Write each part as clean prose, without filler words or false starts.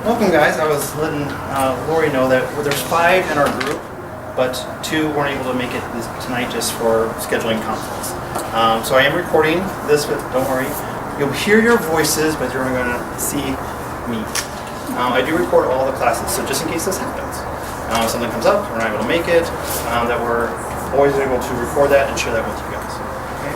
Welcome, guys. I was letting Lori know that there's 5 in our group, but 2 weren't able to make it tonight just for scheduling conflicts. So I am recording this, but don't worry. You'll hear your voices, but you're going to see me. I do record all the classes, so just in case this happens. If something comes up, we're not able to make it, that we're always able to record that and share that with you guys. Okay?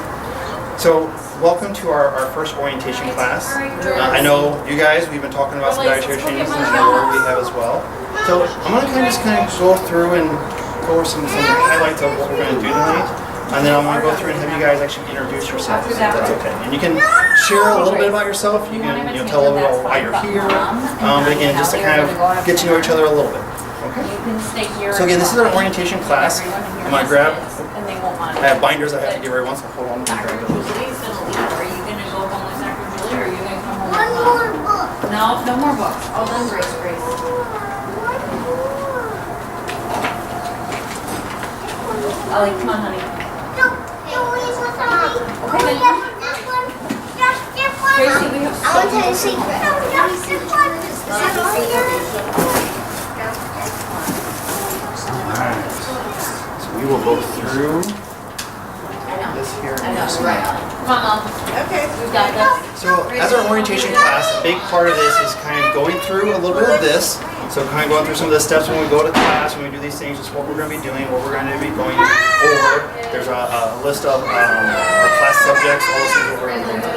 So welcome to our first orientation class. I know you guys, we've been talking about some dietary changes, and I know Lori we have as well. So I'm going to kind of go through and go over some highlights of what we're going to do tonight. And then I'm going to go through and have you guys actually introduce yourselves, if that's okay. And you can share a little bit about yourself. You can tell a little bit about why you're here. But again, just to kind of get to know each other a little bit. Okay. So again, this is our orientation class. I'm going to grab, I have binders I have to give everyone, so hold on. Are you going to go home with Dr. Julie, or are you going to come home with Mom? One more book. No more books. All done, Grace. Ollie, come on, honey. Okay, then. Gracie, we have I want to tell you a secret. Alright. So we will go through this here. I know, right. Come on, Mom. Okay. We've got this. So as our orientation class, a big part of this is kind of going through a little bit of this. So kind of going through some of the steps when we go to class, when we do these things, just what we're going to be doing, what we're going to be going over. There's a list of our class subjects, all those things that we're going to go through.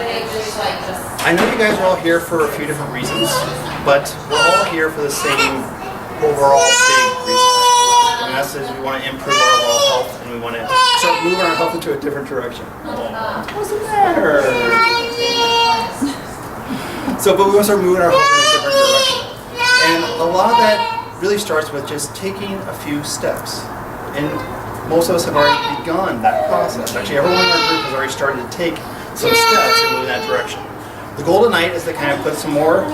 I know you guys are all here for a few different reasons, but we're all here for the same overall big reason. And that's is we want to improve our overall health, and we want to start moving our health into a different direction. What's the matter? But we want to start moving our health in a different direction. And a lot of that really starts with just taking a few steps. And most of us have already begun that process. Actually, everyone in our group has already started to take some steps and move in that direction. The goal tonight is to kind of put some more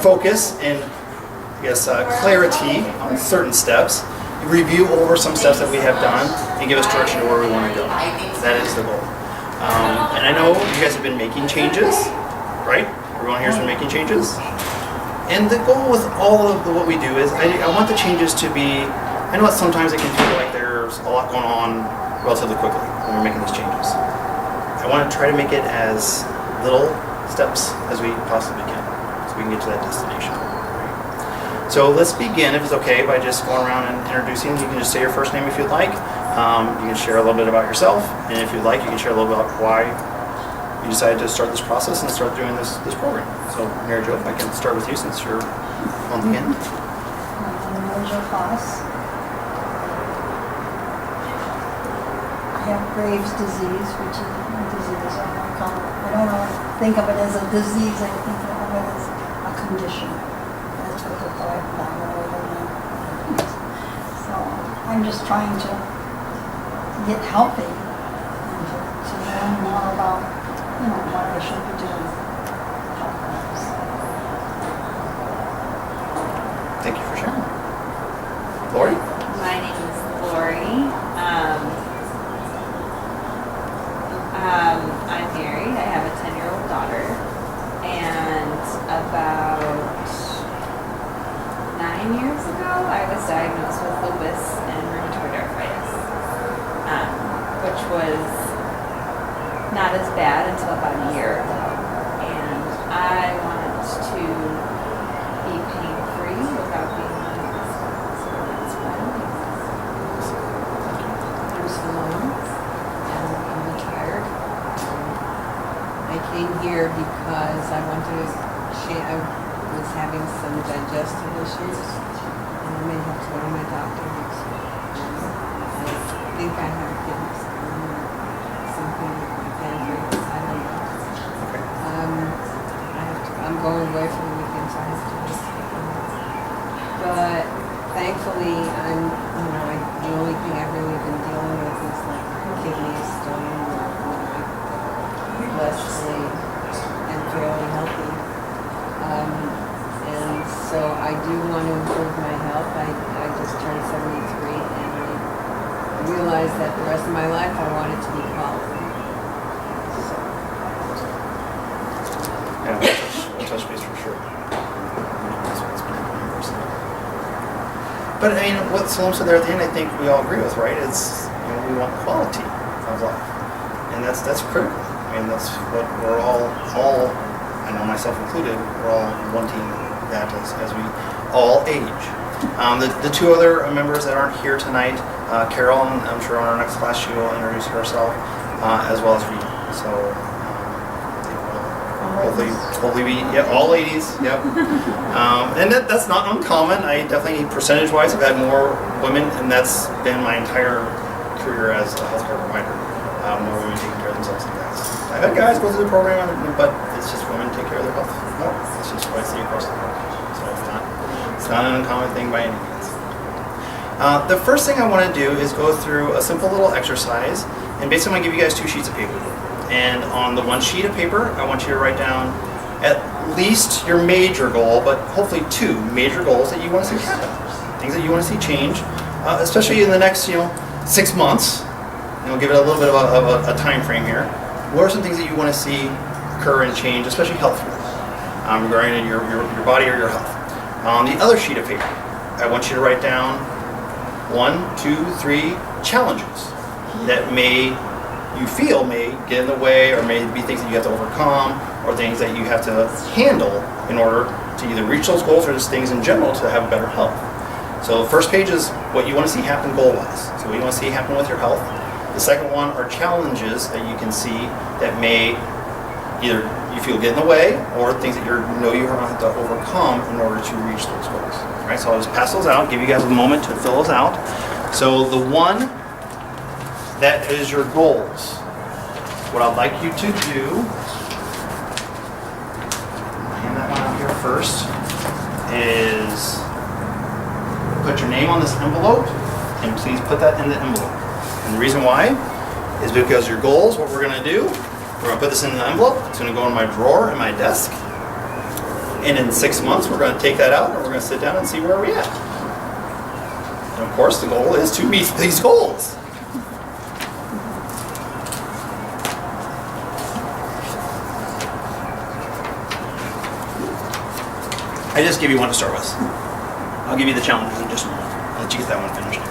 focus and, I guess, clarity on certain steps, review over some steps that we have done, and give us direction to where we want to go. That is the goal. And I know you guys have been making changes, right? Everyone here has been making changes. And the goal with all of what we do is I want the changes to be, I know that sometimes it can feel like there's a lot going on relatively quickly when we're making these changes. I want to try to make it as little steps as we possibly can so we can get to that destination. So let's begin, if it's okay, by just going around and introducing. You can just say your first name if you'd like. You can share a little bit about yourself, and if you'd like, you can share a little bit about why you decided to start this process and start doing this program. So, Mary Jo, if I can start with you since you're on the end. I'm Mary Jo Foss. I have Graves' disease, which is a disease. I don't think of it as a disease. I think of it as a condition. That's what the diagnosis is. So I'm just trying to get healthy and to learn more about what I should be doing. Thank you for sharing. Lori? My name is Lori. I'm married. I have a 10-year-old daughter. And about 9 years ago, I was diagnosed with lupus and rheumatoid arthritis, which was not as bad until about a year ago. And I wanted to be pain-free without being on hospital. So that's what I'm doing. I'm Salome, and I'm retired. I came here because I wanted to I was having some digestive issues, and I may have to go to my doctor next week. I think I have kidney stone or something with my pancreas. I don't know. I'm going away for the weekend, so I have to just take them. But thankfully, the only thing I've really been dealing with is like kidney stone. Blessedly and fairly healthy. And so I do want to improve my health. I just turned 73, and I realized that the rest of my life I wanted to be quality. Yeah, we'll touch base for sure. That's what's been But I mean, what Salome said there at the end, I think we all agree with, right? It's, we want quality of life, and that's critical. I mean, that's what we're all, I know myself included, we're all wanting that as we all age. The two other members that aren't here tonight, Carol, and I'm sure on our next class she will introduce herself, as well as Rita. So hopefully we, all ladies, yep. And that's not uncommon. I definitely, percentage-wise, have had more women, and that's been my entire career as a healthcare provider. More women taking care of themselves than guys. I've had guys go through the program, but it's just women take care of their health more. It's just what I see across the board. So it's not an uncommon thing by any means. The first thing I want to do is go through a simple little exercise, and basically I'm going to give you guys 2 sheets of paper. And on the 1 sheet of paper, I want you to write down at least your major goal, but hopefully 2 major goals that you want to see happen. Things that you want to see change, especially in the next 6 months. Give it a little bit of a time frame here. What are some things that you want to see occur and change, especially health-wise, regarding your body or your health? On the other sheet of paper, I want you to write down 1, 2, 3 challenges that you feel may get in the way, or may be things that you have to overcome, or things that you have to handle in order to either reach those goals or just things in general to have better health. So the first page is what you want to see happen goal-wise. So what you want to see happen with your health. The second one are challenges that you can see that may either you feel get in the way, or things that you're going to have to overcome in order to reach those goals. All right, so I'll just pass those out, give you guys a moment to fill those out. So the one that is your goals. What I'd like you to do, hand that one out here first, is put your name on this envelope, and please put that in the envelope. And the reason why is because your goals, what we're going to do, we're going to put this in the envelope. It's going to go in my drawer in my desk. And in 6 months, we're going to take that out and we're going to sit down and see where we're at. And of course, the goal is to meet these goals. I just give you one to start with. I'll give you the challenges in just a moment. I'll let you get that one finished.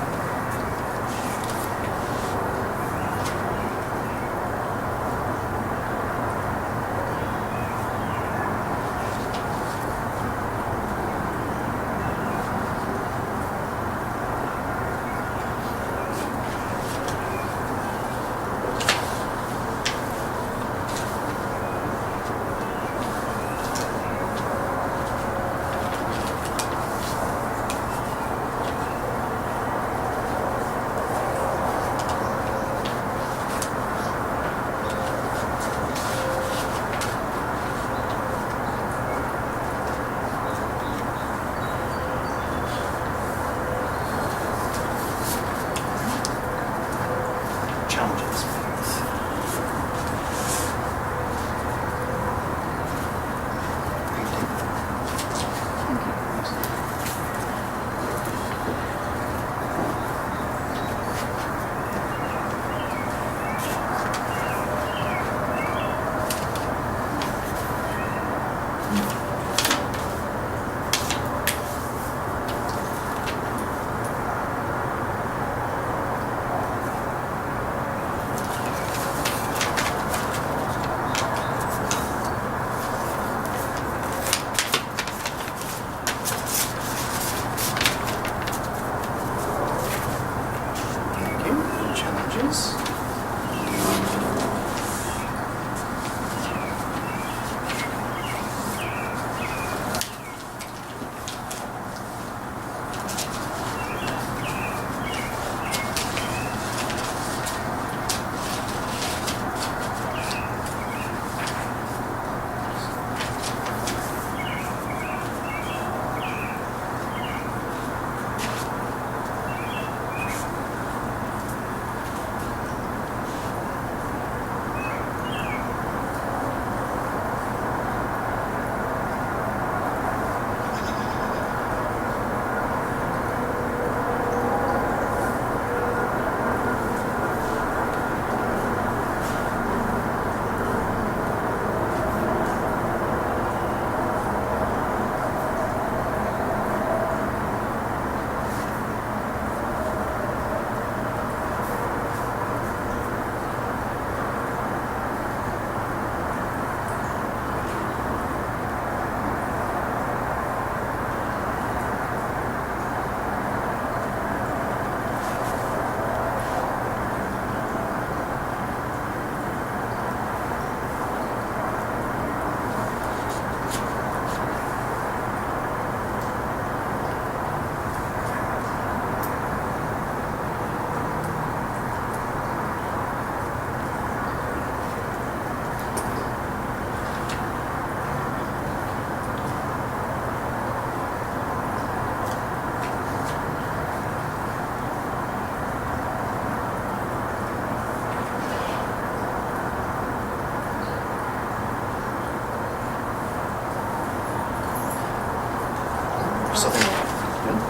So thank you. Good.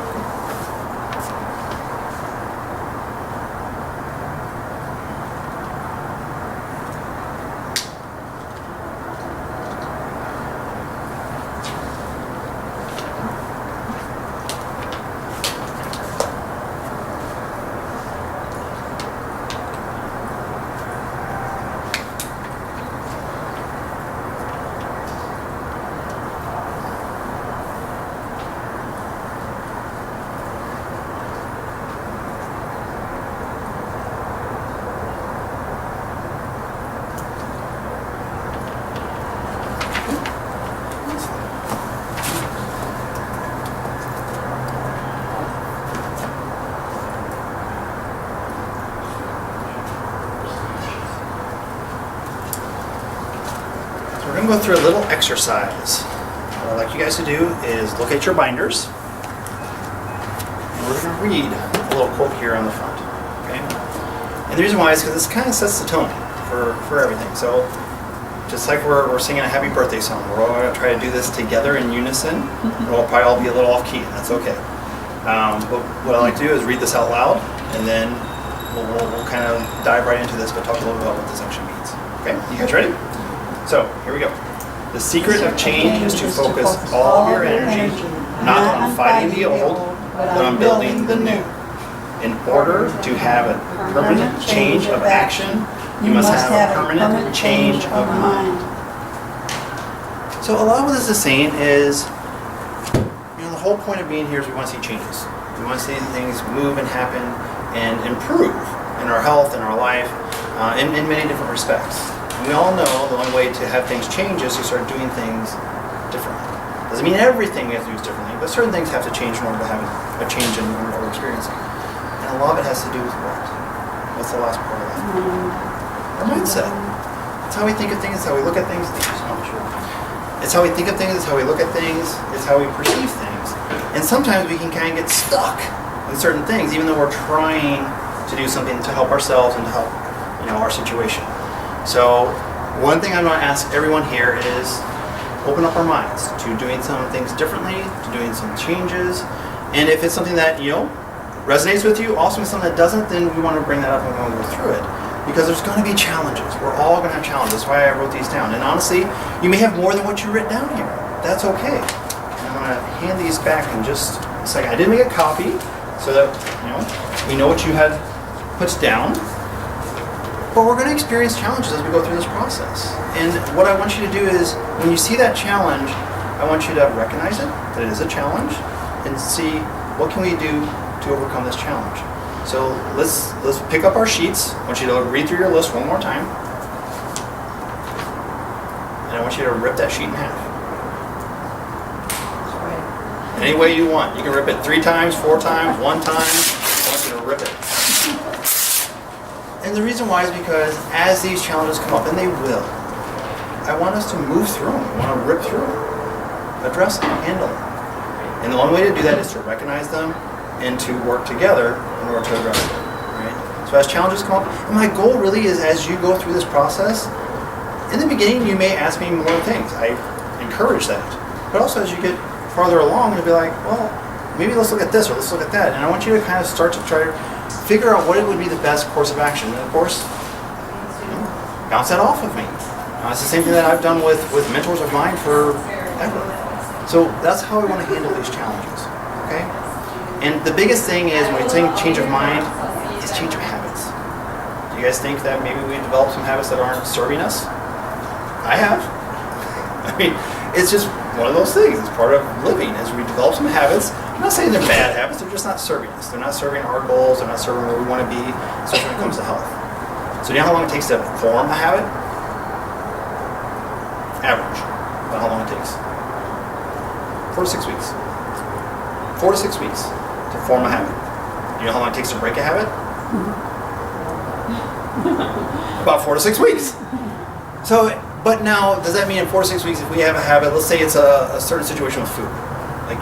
We're going to go through a little exercise. What I'd like you guys to do is look at your binders. And we're going to read a little quote here on the front. Okay? And the reason why is because this kind of sets the tone for everything. So just like we're singing a happy birthday song, we're all going to try to do this together in unison. And we'll probably all be a little off key, and that's okay. But what I like to do is read this out loud, and then we'll kind of dive right into this, but talk a little bit about what this actually means. Okay? You guys ready? So, here we go. The secret of change is to focus all of your energy not on fighting the old, but on building the new. In order to have a permanent change of action, you must have a permanent change of mind. So a lot of what this is saying is, the whole point of being here is we want to see changes. We want to see things move and happen and improve in our health, in our life, in many different respects. We all know the only way to have things change is to start doing things differently. Doesn't mean everything we have to do is differently, but certain things have to change in order to have a change in what we're experiencing. And a lot of it has to do with what? What's the last part of that? Our mindset. It's how we think of things, it's how we look at things. It's how we think of things, it's how we look at things, it's how we perceive things. And sometimes we can kind of get stuck in certain things, even though we're trying to do something to help ourselves and to help, our situation. So one thing I'm going to ask everyone here is open up our minds to doing some things differently, to doing some changes. And if it's something that, resonates with you, awesome. If something that doesn't, then we want to bring that up and we want to go through it. Because there's going to be challenges. We're all going to have challenges. That's why I wrote these down. And honestly, you may have more than what you written down here. That's okay. And I'm going to hand these back in just a second. I did make a copy so that, we know what you had put down. But we're going to experience challenges as we go through this process. And what I want you to do is, when you see that challenge, I want you to recognize it, that it is a challenge, and see what can we do to overcome this challenge. So let's pick up our sheets. I want you to read through your list one more time. And I want you to rip that sheet in half. Any way you want. You can rip it 3 times, 4 times, 1 time. I want you to rip it. And the reason why is because as these challenges come up, and they will, I want us to move through them. I want to rip through them, address them, handle them. And the only way to do that is to recognize them and to work together in order to address them. Right? So as challenges come up, and my goal really is, as you go through this process, in the beginning you may ask me more things. I encourage that. But also as you get farther along, you'll be like, well, maybe let's look at this or let's look at that. And I want you to kind of start to try to figure out what it would be the best course of action. And of course, bounce that off of me. It's the same thing that I've done with mentors of mine forever. So that's how we want to handle these challenges. Okay? And the biggest thing is, when we're saying change of mind, is change of habits. Do you guys think that maybe we've developed some habits that aren't serving us? I have. I mean, it's just one of those things. It's part of living, as we develop some habits. I'm not saying they're bad habits, they're just not serving us. They're not serving our goals, they're not serving where we want to be, especially when it comes to health. So do you know how long it takes to form a habit? Average. About how long it takes? 4 to 6 weeks. 4 to 6 weeks to form a habit. Do you know how long it takes to break a habit? About 4 to 6 weeks. So, but now, does that mean in 4 to 6 weeks, if we have a habit, let's say it's a certain situation with food, like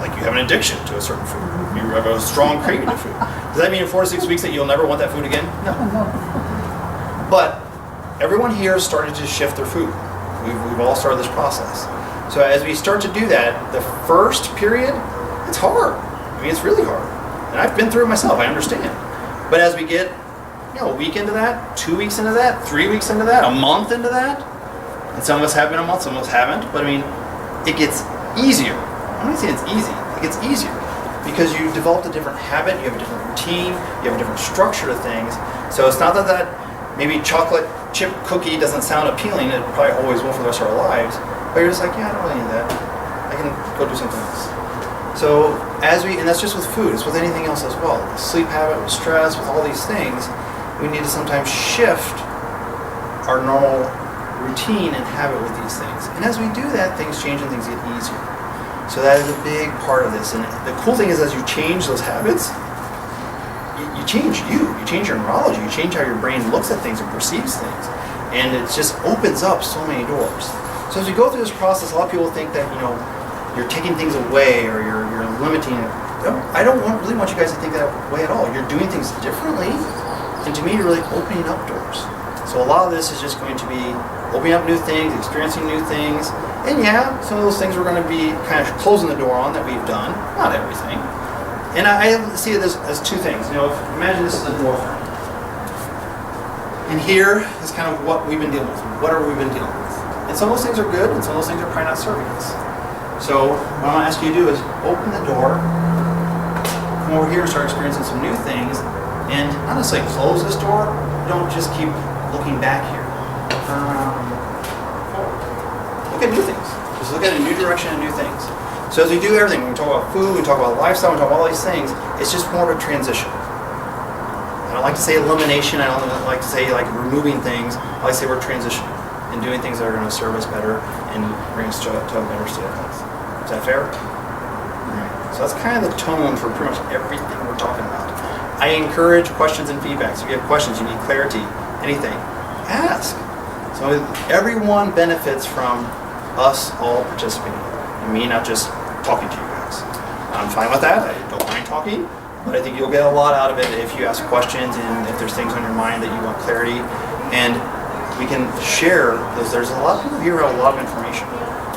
like you have an addiction to a certain food, you have a strong craving to food. Does that mean in 4 to 6 weeks that you'll never want that food again? No. But everyone here started to shift their food. We've all started this process. So as we start to do that, the first period it's hard. I mean, it's really hard. And I've been through it myself, I understand. But as we get, a week into that, 2 weeks into that, 3 weeks into that, a month into that, and some of us have been a month, some of us haven't, but I mean, it gets easier. I'm not saying it's easy, it gets easier. Because you developed a different habit, you have a different routine, you have a different structure to things. So it's not that maybe chocolate chip cookie doesn't sound appealing, it probably always will for the rest of our lives, but you're just like, yeah, I don't really need that. I can go do something else. So and that's just with food, it's with anything else as well. With sleep habit, with stress, with all these things, we need to sometimes shift our normal routine and habit with these things. And as we do that, things change and things get easier. So that is a big part of this. And the cool thing is as you change those habits, you change you change your neurology, you change how your brain looks at things and perceives things. And it just opens up so many doors. So as you go through this process, a lot of people think that, you're taking things away or you're limiting it. I don't really want you guys to think that way at all. You're doing things differently, and to me, you're really opening up doors. So a lot of this is just going to be opening up new things, experiencing new things, and yeah, some of those things we're going to be kind of closing the door on that we've done, not everything. And I see it as two things. Imagine this is a door frame. And here is kind of what we've been dealing with. What have we been dealing with? And some of those things are good, and some of those things are probably not serving us. So what I'm going to ask you to do is open the door, come over here and start experiencing some new things, and not necessarily close this door, don't just keep looking back here. Turn around, forward. Look at new things. Just look at a new direction and new things. So as we do everything, when we talk about food, we talk about lifestyle, we talk about all these things, it's just more of a transition. I don't like to say elimination, I don't like to say like removing things, I like to say we're transitioning and doing things that are going to serve us better and bring us to a better state of health. Is that fair? Alright. So that's kind of the tone for pretty much everything we're talking about. I encourage questions and feedback. So if you have questions, you need clarity, anything, ask. So everyone benefits from us all participating. And me not just talking to you guys. I'm fine with that. I don't mind talking. But I think you'll get a lot out of it if you ask questions and if there's things on your mind that you want clarity. And we can share, because there's a lot of people here who have a lot of information.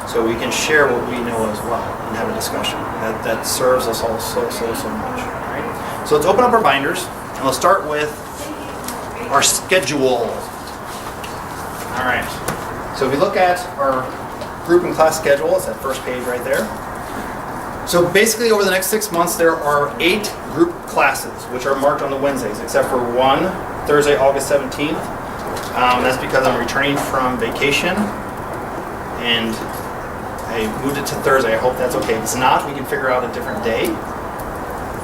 So we can share what we know as well and have a discussion. That serves us all so much. Right? So let's open up our binders and let's start with our schedule. All right. So if we look at our group and class schedule, it's that first page right there. So basically over the next 6 months there are 8 group classes which are marked on the Wednesdays, except for one, Thursday, August 17th. That's because I'm returning from vacation and I moved it to Thursday. I hope that's okay. If it's not, we can figure out a different day.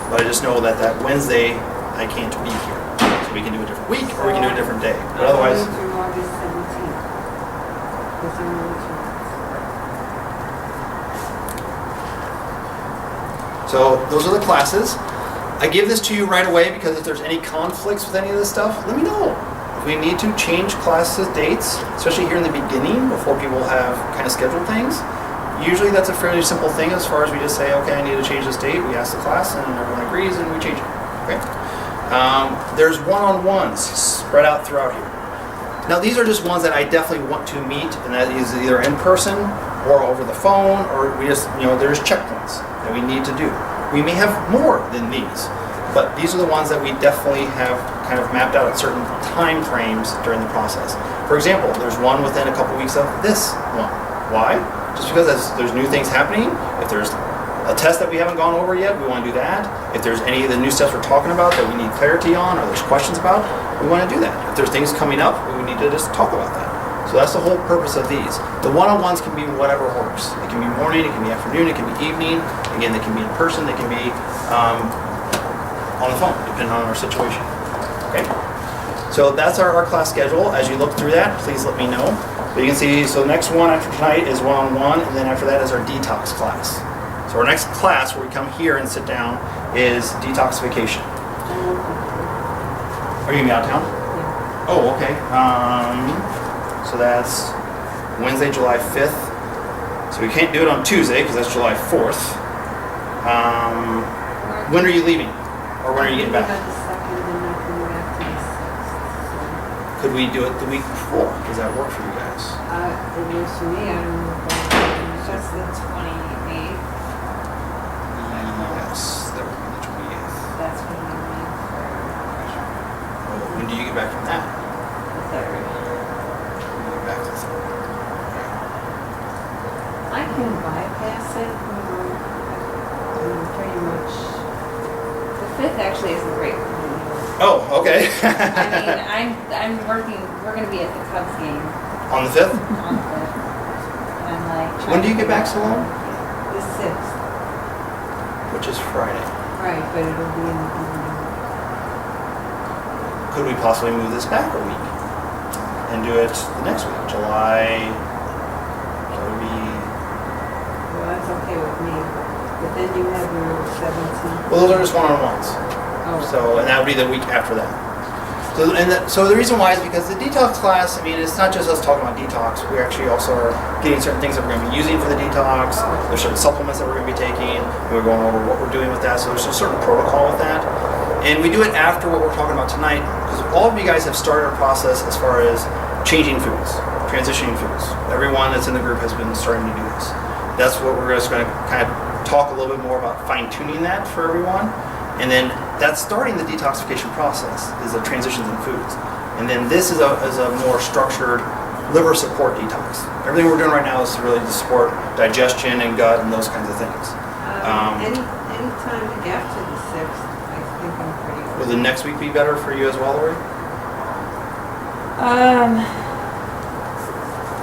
But I just know that Wednesday I can't be here. So we can do a different week or we can do a different day. But otherwise... August 17th. So those are the classes. I give this to you right away because if there's any conflicts with any of this stuff, let me know. If we need to change classes dates, especially here in the beginning before people have kind of scheduled things, usually that's a fairly simple thing as far as we just say, okay, I need to change this date. We ask the class and everyone agrees and we change it. Okay. There's one-on-ones spread out throughout here. Now these are just ones that I definitely want to meet, and that is either in person or over the phone, or we just, there's checkpoints that we need to do. We may have more than these, but these are the ones that we definitely have kind of mapped out at certain time frames during the process. For example, there's one within a couple weeks of this one. Why? Just because there's new things happening. If there's a test that we haven't gone over yet, we want to do that. If there's any of the new steps we're talking about that we need clarity on or there's questions about, we want to do that. If there's things coming up, we need to just talk about that. So that's the whole purpose of these. The one-on-ones can be whatever works. It can be morning, it can be afternoon, it can be evening. Again, they can be in person, they can be on the phone, depending on our situation. Okay? So that's our class schedule. As you look through that, please let me know. But you can see, so the next one after tonight is one-on-one, and then after that is our detox class. So our next class, where we come here and sit down, is detoxification. Are you going to be out of town? Yeah. Oh, okay. So that's Wednesday, July 5th. So we can't do it on Tuesday because that's July 4th. When are you leaving? Or when are you getting back? The 2nd and not coming back to the 6th. Could we do it the week before? Does that work for you guys? It works for me. I don't know if That's the 28th. can bypass it, pretty much. The 5th actually isn't great for me. Oh, okay. I mean, I'm working, we're gonna be at the Cubs game On the 5th? on the 5th. And I'm like. When do you get back, Salome? The 6th, Which is Friday. right, but it'll be in the evening. Could we possibly move this back a week and do it the next week, July? That would be. Well, that's okay with me, but then you have your 17th. Well, those are just one-on-ones. Oh, So, and that would be the week after that. So the reason why is because the detox class, I mean, it's not just us talking about detox. We actually also are getting certain things that we're going to be using for the detox. There's certain supplements that we're going to be taking. And we're going over what we're doing with that. So there's a certain protocol with that. And we do it after what we're talking about tonight because all of you guys have started a process as far as changing foods, transitioning foods. Everyone that's in the group has been starting to do this. That's what we're just going to kind of talk a little bit more about fine-tuning that for everyone. And then that's starting the detoxification process, is the transitions in foods. And then this is a more structured liver support detox. Everything we're doing right now is really to support digestion and gut and those kinds of things. Any time after the 6th, I think I'm pretty good. Will the next week be better for you as well, Lori?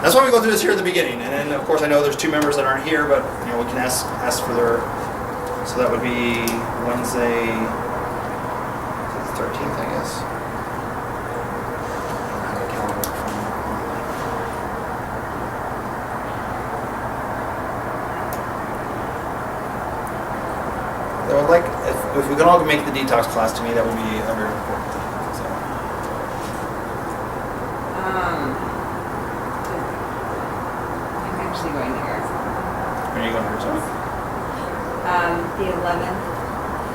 That's why we go through this here at the beginning. And then, of course, I know there's 2 members that aren't here, but you know we can ask for their. So that would be Wednesday, the 13th, I guess. I don't have a calendar in front of me. I would like, if we can all make the detox class to me, that would be a very important thing. So. I'm actually going to Arizona. Are you going to Arizona? The 11th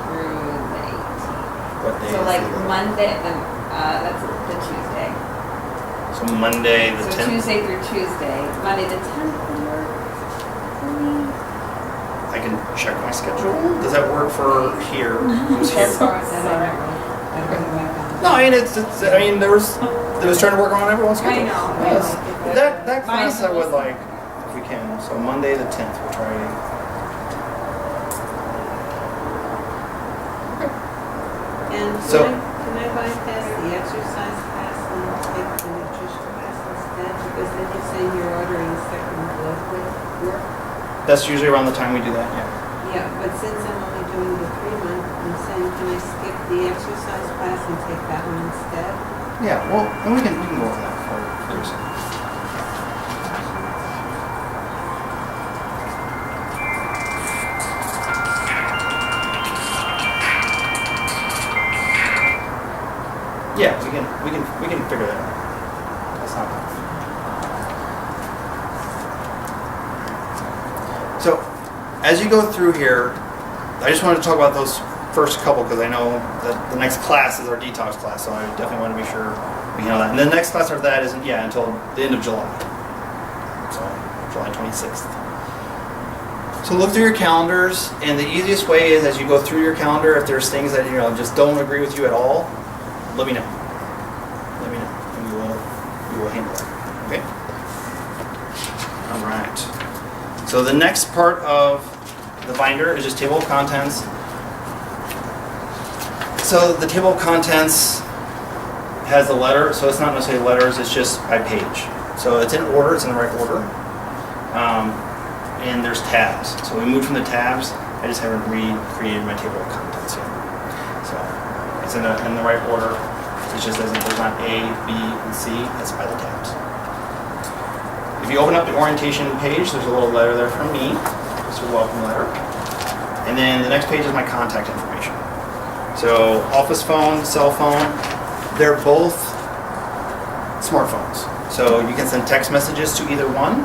through the 18th. What day So is like the 11th? Monday, that's the Tuesday. So Monday the So 10th? Tuesday through Tuesday. Monday the 10th would work for me. I can check my schedule. Does that work for here? Who's here? As far as Then that, I bring it back on. No, I mean I mean there was trying to work around everyone's I schedule. know. Yes. That Mine's class I would almost- like if we can. So Monday the 10th we'll try. And So- can I bypass the exercise class and take the nutrition class instead? Because then you're saying you're ordering second blood work? That's usually around the time we do that, yeah. Yeah, but since I'm only doing the 3-month, I'm saying can I skip the exercise class and take that one instead? Yeah, well and we can go over that for a second. Yeah, we can figure that out. That's not bad. So, as you go through here, I just wanted to talk about those first couple because I know that the next class is our detox class, so I definitely want to be sure we handle that. And the next class after that isn't until the end of July, so July 26th. So look through your calendars, and the easiest way is as you go through your calendar, if there's things that just don't agree with you at all, let me know. Let me know, and we will handle that. Okay. All right. So the next part of the binder is just table of contents. So the table of contents has the letter, so it's not necessarily letters, it's just by page. So it's in order, it's in the right order. And there's tabs. So we moved from the tabs, I just haven't recreated my table of contents yet. So it's in the right order. It's just as if there's not A, B, and C, it's by the tabs. If you open up the orientation page, there's a little letter there from me. It's a welcome letter. And then the next page is my contact information. So office phone, cell phone, they're both smartphones. So you can send text messages to either one.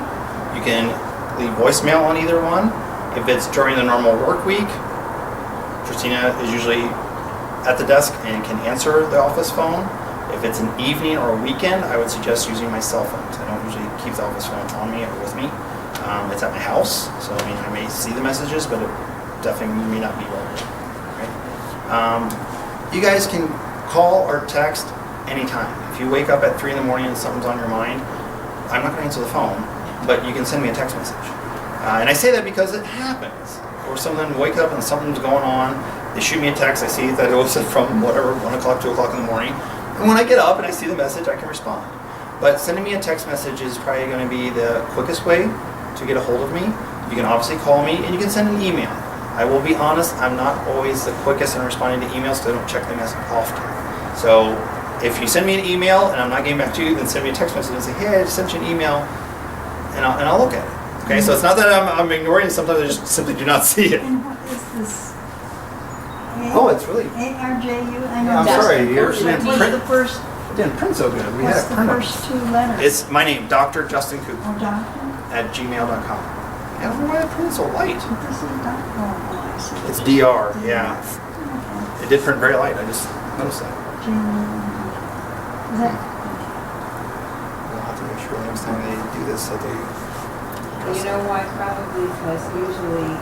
You can leave voicemail on either one. If it's during the normal work week, Christina is usually at the desk and can answer the office phone. If it's an evening or a weekend, I would suggest using my cell phone. I don't usually keep the office phone on me or with me. It's at my house, so I mean I may see the messages, but it definitely may not be relevant. Right? You guys can call or text anytime. If you wake up at 3 in the morning and something's on your mind, I'm not going to answer the phone, but you can send me a text message. And I say that because it happens. Or someone wake up and something's going on. They shoot me a text. I see that it was from whatever, 1 o'clock, 2 o'clock in the morning. And when I get up and I see the message, I can respond. But sending me a text message is probably going to be the quickest way to get a hold of me. You can obviously call me, and you can send an email. I will be honest, I'm not always the quickest in responding to emails because I don't check them as often. So if you send me an email and I'm not getting back to you, then send me a text message and say, hey, I just sent you an email, and I'll look at it. Okay, so it's not that I'm ignoring it, sometimes I just simply do not see it. And what is this? Oh, it's really, ARJU? I I'm know. sorry, yours What's didn't print, the first, it didn't print so good. We had what's it the printed. first two letters? It's my name, Dr. Justin Coop, Oh, doctor? at gmail.com. I don't know why it printed so light. But this is doctor. Oh, I see. It's DR, yeah. Okay. It did print very light, I just noticed that. Is that, We'll have to make sure next time they do this that they. You know why? Probably because usually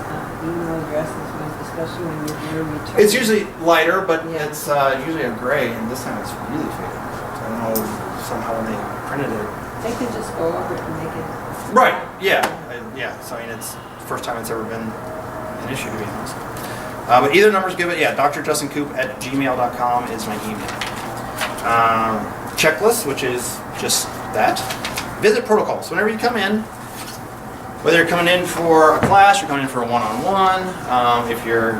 email addresses, especially when you're returning. It's usually lighter, but Yeah. it's usually a gray, and this time it's really faded. So I don't know, somehow when they printed it. They could just go over it and make it. Right, yeah, yeah, so I mean, it's the first time it's ever been an issue, to be honest. But either number's give it, yeah, drjustincoop@gmail.com is my email. Checklist, which is just that. Visit protocols. Whenever you come in, whether you're coming in for a class, you're coming in for a one-on-one, if you're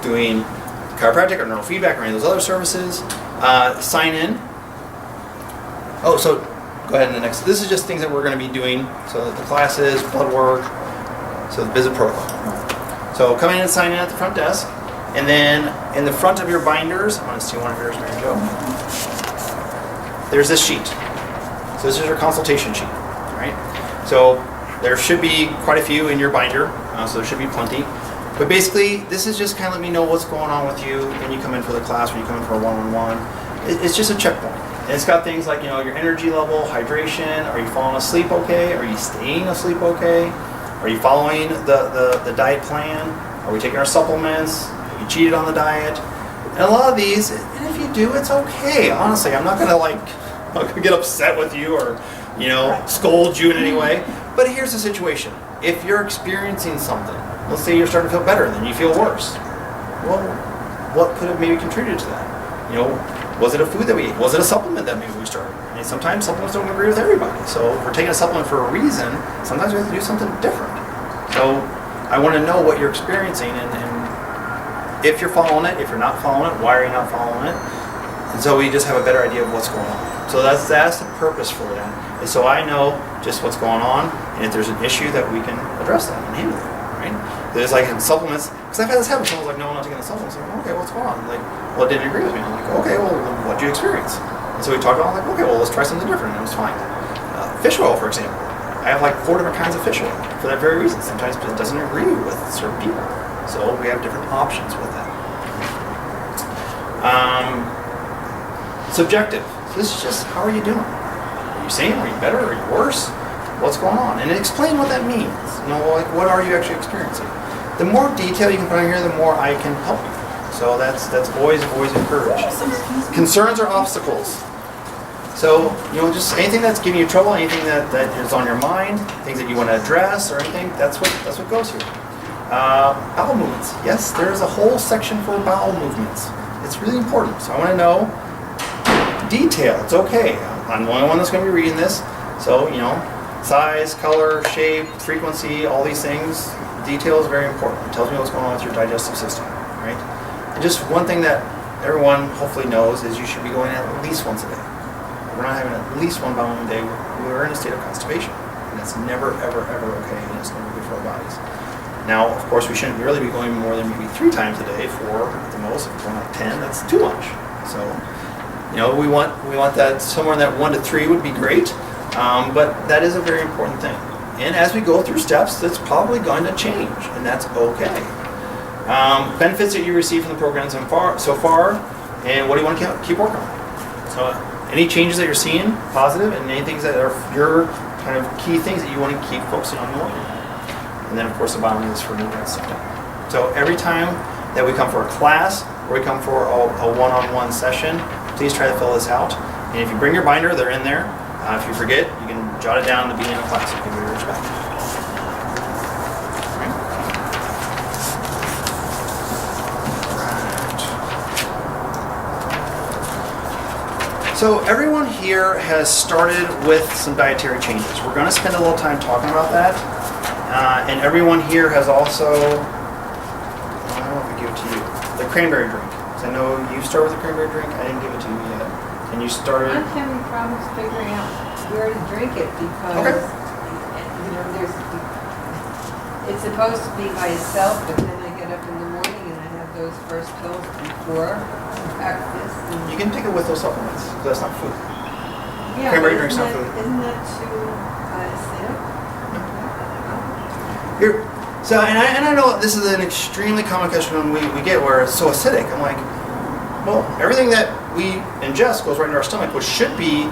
doing chiropractic or neurofeedback or any of those other services, sign in. Oh, so go ahead and the next. This is just things that we're going to be doing. So the classes, blood work, so the visit protocol. So come in and sign in at the front desk, and then in the front of your binders, I want to see one of yours, Mary Jo. There's this sheet. So this is your consultation sheet, all right? So there should be quite a few in your binder, so there should be plenty. But basically, this is just kind of let me know what's going on with you when you come in for the class, when you come in for a one-on-one. It's just a checkpoint. And it's got things like, your energy level, hydration, are you falling asleep okay? Are you staying asleep okay? Are you following the diet plan? Are we taking our supplements? Have you cheated on the diet? And a lot of these, and if you do, it's okay. Honestly, I'm not gonna get upset with you or, scold you in any way. But here's the situation. If you're experiencing something, let's say you're starting to feel better and then you feel worse. Well, what could have maybe contributed to that? Was it a food that we ate? Was it a supplement that maybe we started? I mean, sometimes supplements don't agree with everybody. So if we're taking a supplement for a reason, sometimes we have to do something different. So I want to know what you're experiencing and if you're following it, if you're not following it, why are you not following it? And so we just have a better idea of what's going on. So that's the purpose for that. And so I know just what's going on, and if there's an issue that we can address that and handle it, right? There's like in supplements, because I've had this happen. Someone's like, no, I'm not taking the supplements. I'm like, okay, what's going on? Like, well, it didn't agree with me. I'm like, okay, well, what did you experience? And so we talked about, like, okay, well, let's try something different, and it was fine. Fish oil, for example. I have like 4 different kinds of fish oil for that very reason. Sometimes it doesn't agree with certain people. So we have different options with that. Subjective. So this is just, how are you doing? Are you same? Are you better? Are you worse? What's going on? And explain what that means. Like what are you actually experiencing? The more detail you can put on here, the more I can help you. So that's always encouraged. Concerns or obstacles. So, just anything that's giving you trouble, anything that is on your mind, things that you want to address or anything, that's what goes here. Bowel movements. Yes, there's a whole section for bowel movements. It's really important. So I want to know detail. It's okay. I'm the only one that's going to be reading this. So, size, color, shape, frequency, all these things. Detail is very important. It tells me what's going on with your digestive system, right? And just one thing that everyone hopefully knows is you should be going at least once a day. If we're not having at least one bowel movement a day, we're in a state of constipation. And that's never, ever, ever okay, and it's never good for our bodies. Now, of course, we shouldn't really be going more than maybe 3 times a day for at the most. If we're going like 10, that's too much. So, we want that somewhere in that 1 to 3 would be great. But that is a very important thing. And as we go through steps, that's probably going to change, and that's okay. Benefits that you receive from the program so far, and what do you want to keep working on? So, any changes that you're seeing, positive, and any things that are your kind of key things that you want to keep focusing on more. And then, of course, the bottom is for moving that stuff down. So every time that we come for a class or we come for a one-on-one session, please try to fill this out. And if you bring your binder, they're in there. If you forget, you can jot it down at the beginning of class. You can reach back. So everyone here has started with some dietary changes. We're going to spend a little time talking about that. And everyone here has also, I don't know if I give it to you, the cranberry drink. So I know you started with the cranberry drink. I didn't give it to you yet. And you started. I'm having problems figuring out where to drink it because, Okay. you know, it's supposed to be by itself, but then I get up in the morning and I have those first pills before breakfast. You can take it with those supplements. 'Cause that's not food. Yeah, cranberry but drink's not food. Isn't that too acidic? Here, so and I know this is an extremely common question we get where it's so acidic. I'm like, well, everything that we ingest goes right into our stomach, which should be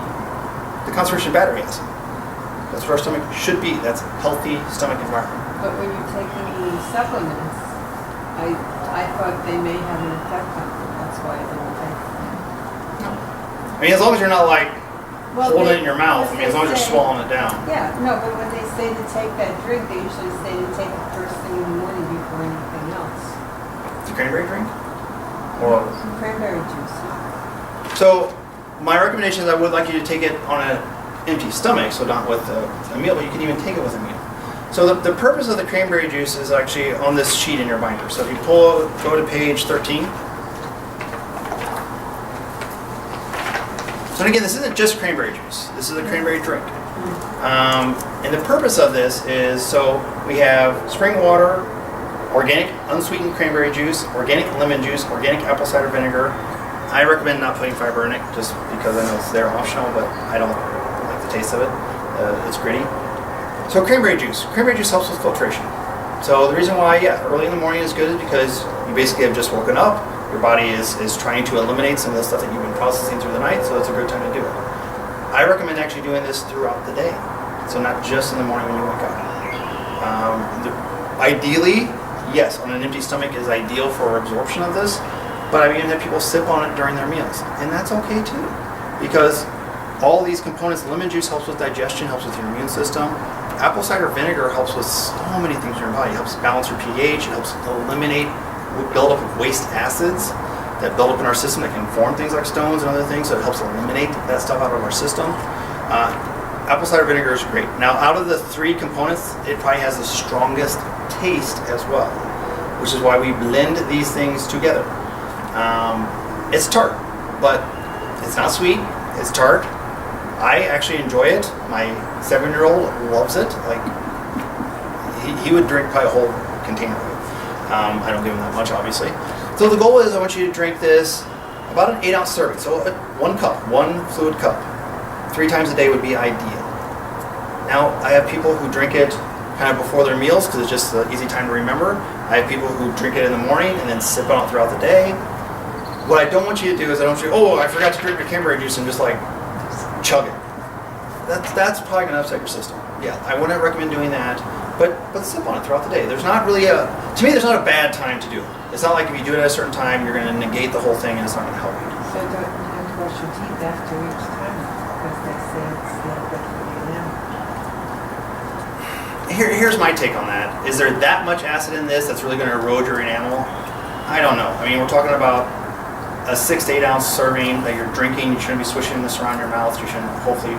the concentration of battery acid. That's what our stomach should be. That's a healthy stomach environment. But when you're taking the supplements, I thought they may have an effect on it. That's why I didn't take them. I mean, as long as you're not like Well, holding they- it in your mouth. I mean, as long as you're they say- swallowing it down. Yeah, no, but when they say to take that drink, they usually say to take it first thing in the morning before anything else. The cranberry drink, or Some cranberry juice. so. My recommendation is I would like you to take it on an empty stomach, so not with a meal, but you can even take it with a meal. So the purpose of the cranberry juice is actually on this sheet in your binder. So if you go to page 13. So again, this isn't just cranberry juice. This is a cranberry drink. And the purpose of this is, so we have spring water, organic unsweetened cranberry juice, organic lemon juice, organic apple cider vinegar. I recommend not putting fiber in it just because I know it's there optional, but I don't like the taste of it. It's gritty. So cranberry juice. Cranberry juice helps with filtration. So the reason why, yeah, early in the morning is good is because you basically have just woken up. Your body is trying to eliminate some of the stuff that you've been processing through the night, so it's a good time to do it. I recommend actually doing this throughout the day. So not just in the morning when you wake up. Ideally, yes, on an empty stomach is ideal for absorption of this, but I've even had people sip on it during their meals, and that's okay too, because all these components, lemon juice helps with digestion, helps with your immune system. Apple cider vinegar helps with so many things in your body. It helps balance your pH, it helps eliminate buildup of waste acids that build up in our system that can form things like stones and other things, so it helps eliminate that stuff out of our system. Apple cider vinegar is great. Now, out of the three components, it probably has the strongest taste as well, which is why we blend these things together. It's tart, but it's not sweet. It's tart. I actually enjoy it. My 7-year-old loves it. Like he would drink probably a whole container of it. I don't give him that much, obviously. So the goal is I want you to drink this about an 8-ounce serving. So 1 cup, 1 fluid cup, 3 times a day would be ideal. Now I have people who drink it kind of before their meals because it's just an easy time to remember. I have people who drink it in the morning and then sip on it throughout the day. What I don't want you to do is I don't want you, oh, I forgot to drink my cranberry juice and just like chug it. That's probably going to upset your system. Yeah, I wouldn't recommend doing that, but sip on it throughout the day. There's not really to me, there's not a bad time to do it. It's not like if you do it at a certain time, you're going to negate the whole thing and it's not going to help you. So don't you have to brush your teeth after each time because they say it's not good for the enamel. Here's my take on that. Is there that much acid in this that's really going to erode your enamel? I don't know. I mean, we're talking about a 6 to 8 ounce serving that you're drinking. You shouldn't be swishing this around your mouth. You shouldn't, hopefully,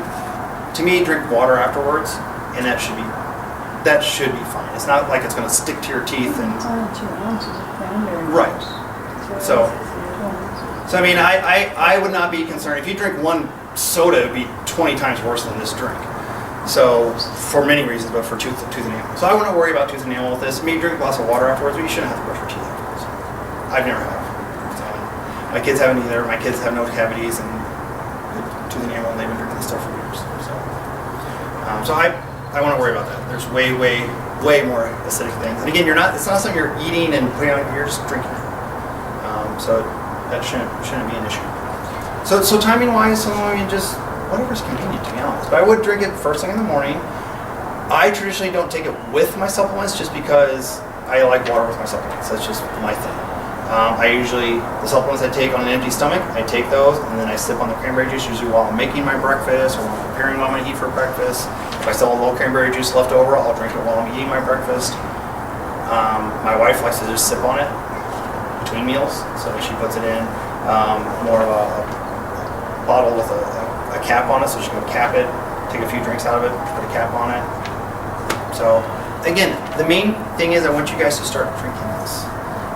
to me, drink water afterwards, and that should be fine. It's not like it's going to stick to your teeth and It's only 2 ounces of cranberry. right. juice. So- Yeah. So I mean, I would not be concerned if you drink 1 soda. It would be 20 times worse than this drink. So for many reasons, but for tooth and enamel. So I wouldn't worry about tooth and enamel with this. Maybe drink a glass of water afterwards, but you shouldn't have to brush your teeth afterwards. I've never have. So, my kids haven't either. My kids have no cavities and tooth and enamel, and they've been drinking this stuff for years. So I wouldn't worry about that. There's way more acidic things. And again, it's not something you're eating and putting on. You're just drinking it. So that shouldn't be an issue. So timing wise, I mean, just whatever's convenient, to be honest. But I would drink it first thing in the morning. I traditionally don't take it with my supplements just because I like water with my supplements. That's just my thing. The supplements I take on an empty stomach, I take those and then I sip on the cranberry juice usually while I'm making my breakfast or while I'm preparing what I'm going to eat for breakfast. If I still have a little cranberry juice left over, I'll drink it while I'm eating my breakfast. My wife likes to just sip on it between meals, so she puts it in more of a bottle with a cap on it, so she can cap it, take a few drinks out of it, put a cap on it. So again, the main thing is I want you guys to start drinking this.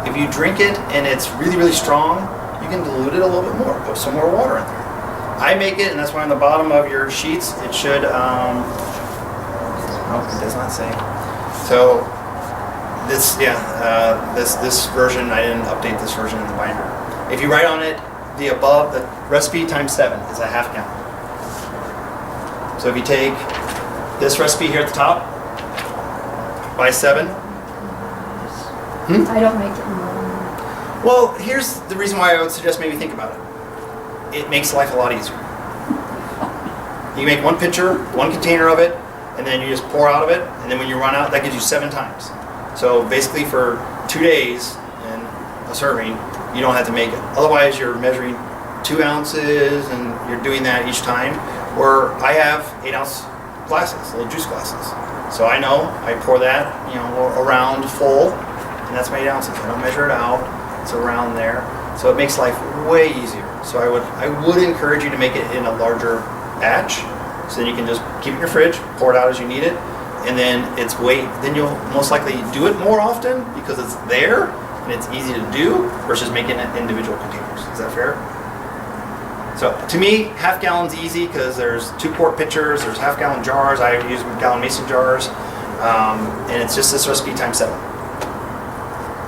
If you drink it and it's really, really strong, you can dilute it a little bit more. Put some more water in there. I make it, and that's why on the bottom of your sheets it should. Oh, it does not say. So this, this version, I didn't update this version in the binder. If you write on it the above, the recipe times 7 is a half gallon. So if you take this recipe here at the top by 7. I don't make it more. Well, here's the reason why I would suggest maybe think about it. It makes life a lot easier. You make one pitcher, one container of it, and then you just pour out of it, and then when you run out, that gives you 7 times. So basically for 2 days in a serving, you don't have to make it. Otherwise you're measuring 2 ounces and you're doing that each time. Where I have 8-ounce glasses, little juice glasses. So I know I pour that, around full, and that's my 8 ounces. I don't measure it out, it's around there. So it makes life way easier. So I would encourage you to make it in a larger batch, so then you can just keep it in your fridge, pour it out as you need it, and then then you'll most likely do it more often because it's there and it's easy to do versus making it individual containers. Is that fair? So to me, half gallon's easy because there's 2-quart pitchers, there's half-gallon jars. I use gallon mason jars, and it's just this recipe times 7.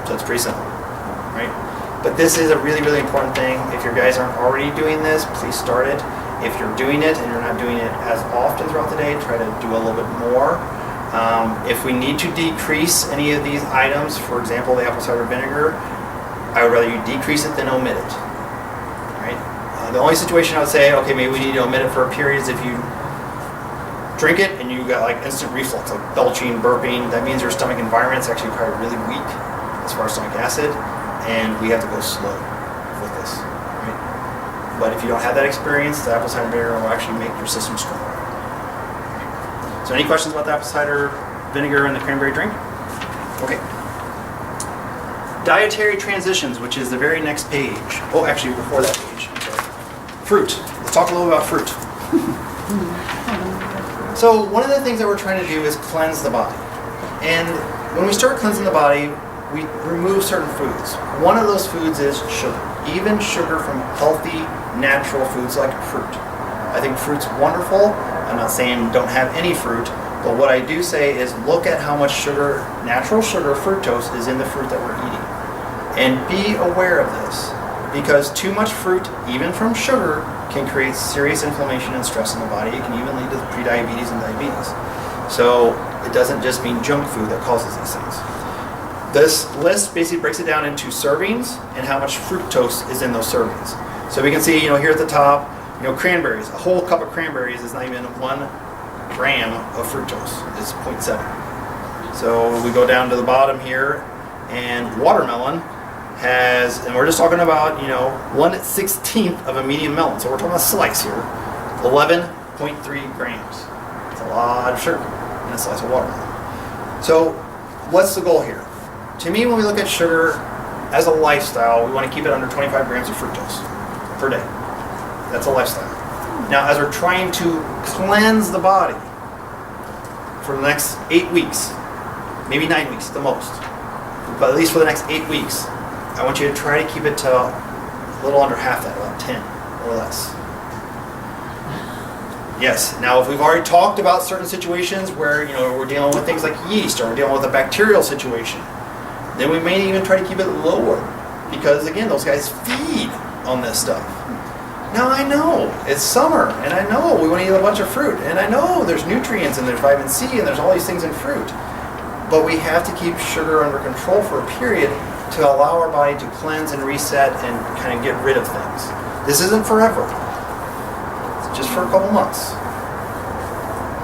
So it's pretty simple, right? But this is a really, really important thing. If your guys aren't already doing this, please start it. If you're doing it and you're not doing it as often throughout the day, try to do a little bit more. If we need to decrease any of these items, for example, the apple cider vinegar, I would rather you decrease it than omit it, right? The only situation I would say, okay, maybe we need to omit it for a period is if you drink it and you got like instant reflux, like belching, burping. That means your stomach environment is actually probably really weak as far as stomach acid, and we have to go slow with this, right? But if you don't have that experience, the apple cider vinegar will actually make your system stronger. So any questions about the apple cider vinegar and the cranberry drink? Okay. Dietary transitions, which is the very next page. Oh, actually before that page. I'm sorry. Fruit. Let's talk a little about fruit. So one of the things that we're trying to do is cleanse the body. And when we start cleansing the body, we remove certain foods. One of those foods is sugar. Even sugar from healthy, natural foods like fruit. I think fruit's wonderful. I'm not saying don't have any fruit, but what I do say is look at how much sugar, natural sugar, fructose, is in the fruit that we're eating. And be aware of this, because too much fruit, even from sugar, can create serious inflammation and stress in the body. It can even lead to prediabetes and diabetes. So it doesn't just mean junk food that causes these things. This list basically breaks it down into servings and how much fructose is in those servings. So we can see, here at the top, cranberries. A whole cup of cranberries is not even 1 gram of fructose. It's 0.7. So we go down to the bottom here, and watermelon has, and we're just talking about, 1/16 of a medium melon. So we're talking about a slice here, 11.3 grams. It's a lot of sugar in a slice of watermelon. So what's the goal here? To me, when we look at sugar as a lifestyle, we want to keep it under 25 grams of fructose per day. That's a lifestyle. Now, as we're trying to cleanse the body for the next 8 weeks, maybe 9 weeks at the most, but at least for the next 8 weeks, I want you to try to keep it to a little under half that, about 10 or less. Yes, now if we've already talked about certain situations where we're dealing with things like yeast or we're dealing with a bacterial situation, then we may even try to keep it lower, because again, those guys feed on this stuff. Now I know it's summer, and I know we want to eat a bunch of fruit, and I know there's nutrients and there's vitamin C and there's all these things in fruit, but we have to keep sugar under control for a period to allow our body to cleanse and reset and kind of get rid of things. This isn't forever. It's just for a couple months.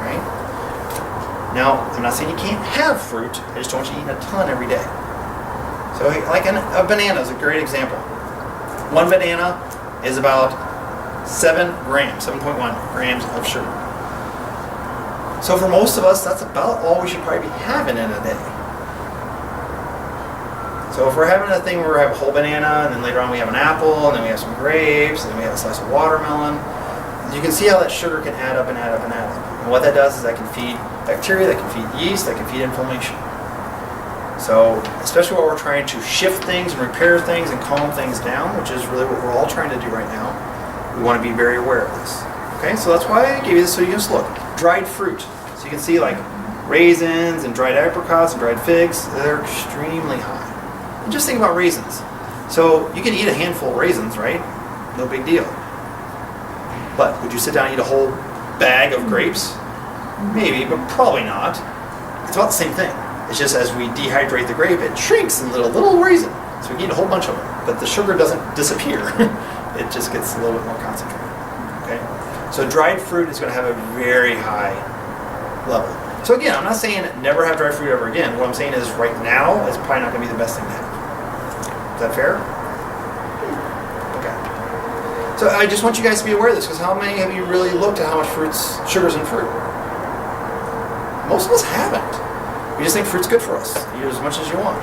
Right? Now, I'm not saying you can't have fruit, I just don't want you eating a ton every day. So like a banana is a great example. 1 banana is about 7.1 grams of sugar. So for most of us, that's about all we should probably be having in a day. So if we're having a thing where we have a whole banana, and then later on we have an apple, and then we have some grapes, and then we have a slice of watermelon, you can see how that sugar can add up and add up and add up. And what that does is that can feed bacteria, that can feed yeast, that can feed inflammation. So especially while we're trying to shift things and repair things and calm things down, which is really what we're all trying to do right now, we want to be very aware of this. Okay, so that's why I gave you this so you can just look. Dried fruit. So you can see like raisins and dried apricots and dried figs, they're extremely high. And just think about raisins. So you can eat a handful of raisins, right? No big deal. But would you sit down and eat a whole bag of grapes? Maybe, but probably not. It's about the same thing. It's just as we dehydrate the grape, it shrinks into little raisin. So we can eat a whole bunch of them. But the sugar doesn't disappear. It just gets a little bit more concentrated. Okay? So dried fruit is going to have a very high level. So again, I'm not saying never have dried fruit ever again. What I'm saying is right now, it's probably not going to be the best thing to have. Is that fair? Okay. So I just want you guys to be aware of this, because how many have you really looked at how much sugar's in fruit? Most of us haven't. We just think fruit's good for us. Eat as much as you want.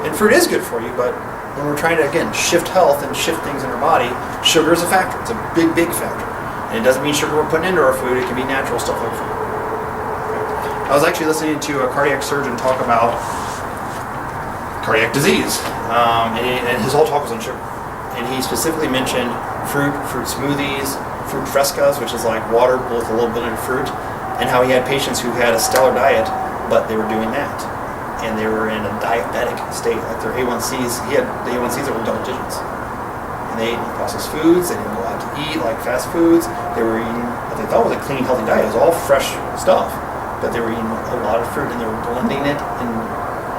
And fruit is good for you, but when we're trying to, again, shift health and shift things in our body, sugar is a factor. It's a big, big factor. And it doesn't mean sugar we're putting into our food. It can be natural stuff like fruit. Okay. I was actually listening to a cardiac surgeon talk about cardiac disease. And his whole talk was on sugar. And he specifically mentioned fruit smoothies, fruit frescas, which is like water with a little bit of fruit, and how he had patients who had a stellar diet, but they were doing that. And they were in a diabetic state, like their A1Cs, he had the A1Cs that were double digits. And they ate processed foods, they didn't go out to eat like fast foods, they were eating what they thought was a clean, healthy diet. It was all fresh stuff, but they were eating a lot of fruit and they were blending it and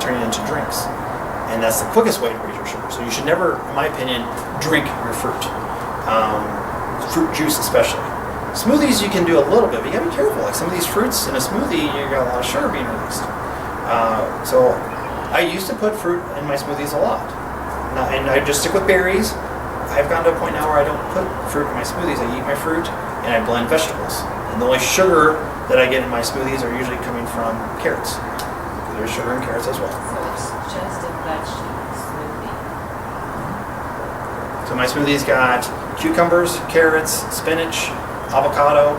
turning it into drinks. And that's the quickest way to raise your sugar. So you should never, in my opinion, drink your fruit. Fruit juice especially. Smoothies you can do a little bit, but you gotta be careful. Like some of these fruits in a smoothie, you got a lot of sugar being released. So I used to put fruit in my smoothies a lot. Now, and I just stick with berries. I've gotten to a point now where I don't put fruit in my smoothies. I eat my fruit and I blend vegetables. And the only sugar that I get in my smoothies are usually coming from carrots. There's sugar in carrots as well. So it's just a vegetable smoothie. So my smoothie's got cucumbers, carrots, spinach, avocado,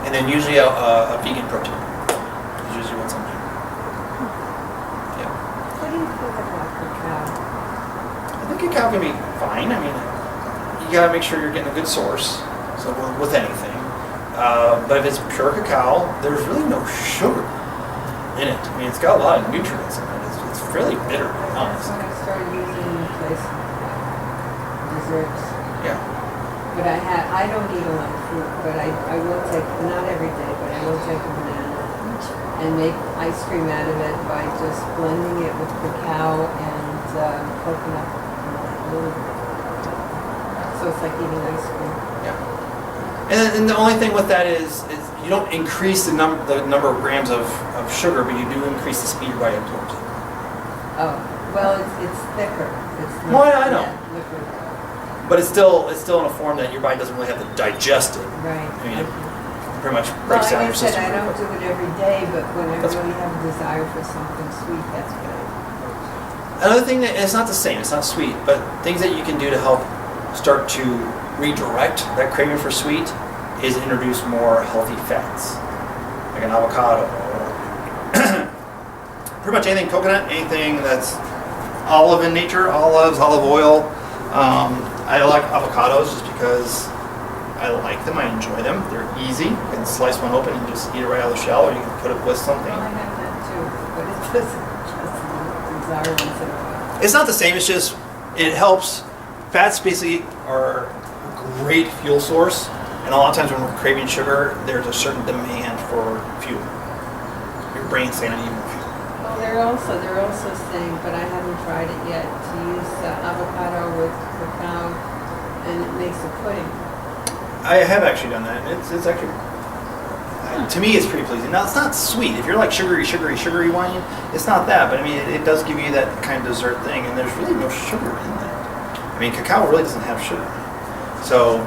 and then usually a vegan protein. Is usually what's in there. Yeah. What do you think about cacao? I think cacao can be fine. I mean, you gotta make sure you're getting a good source. So with anything, but if it's pure cacao, there's really no sugar in it. I mean, it's got a lot of nutrients in it. It's fairly bitter, to be honest. That's what I started using in place of desserts. Yeah. But I don't eat a lot of fruit, but I will take, not every day, but I will take a banana and make ice cream out of it by just blending it with cacao and coconut milk. So it's like eating ice cream. Yeah. And the only thing with that is you don't increase the number of grams of sugar, but you do increase the speed your body absorbs it. Oh, well, it's thicker. It's not Well, I know. liquid. But it's still in a form that your body doesn't really have to digest it. Right. I mean, it pretty much Well, breaks down like I your said, system. I don't do it every day, but when I That's really have a desire for something sweet, that's what I Another thing that it's not the same, it's not sweet, but things that you can do to help start to redirect that craving for sweet is introduce more healthy fats, like an avocado or pretty much anything coconut, anything that's olive in nature, olives, olive oil. I like avocados just because I like them, I enjoy them. They're easy. You can slice one open and just eat it right out of the shell, or you can put it with something. Well, I have that too, but it's just a desire once in a while. It's not the same, it's just, it helps. Fats basically are a great fuel source, and a lot of times when we're craving sugar, there's a certain demand for fuel. Your brain's saying I need more fuel. Well, they're also saying, but I haven't tried it yet, to use avocado with cacao, and it makes a pudding. I have actually done that. It's actually, to me, it's pretty pleasing. Now, it's not sweet. If you're like sugary wine, it's not that, but I mean, it does give you that kind of dessert thing, and there's really no sugar in that. I mean, cacao really doesn't have sugar. So,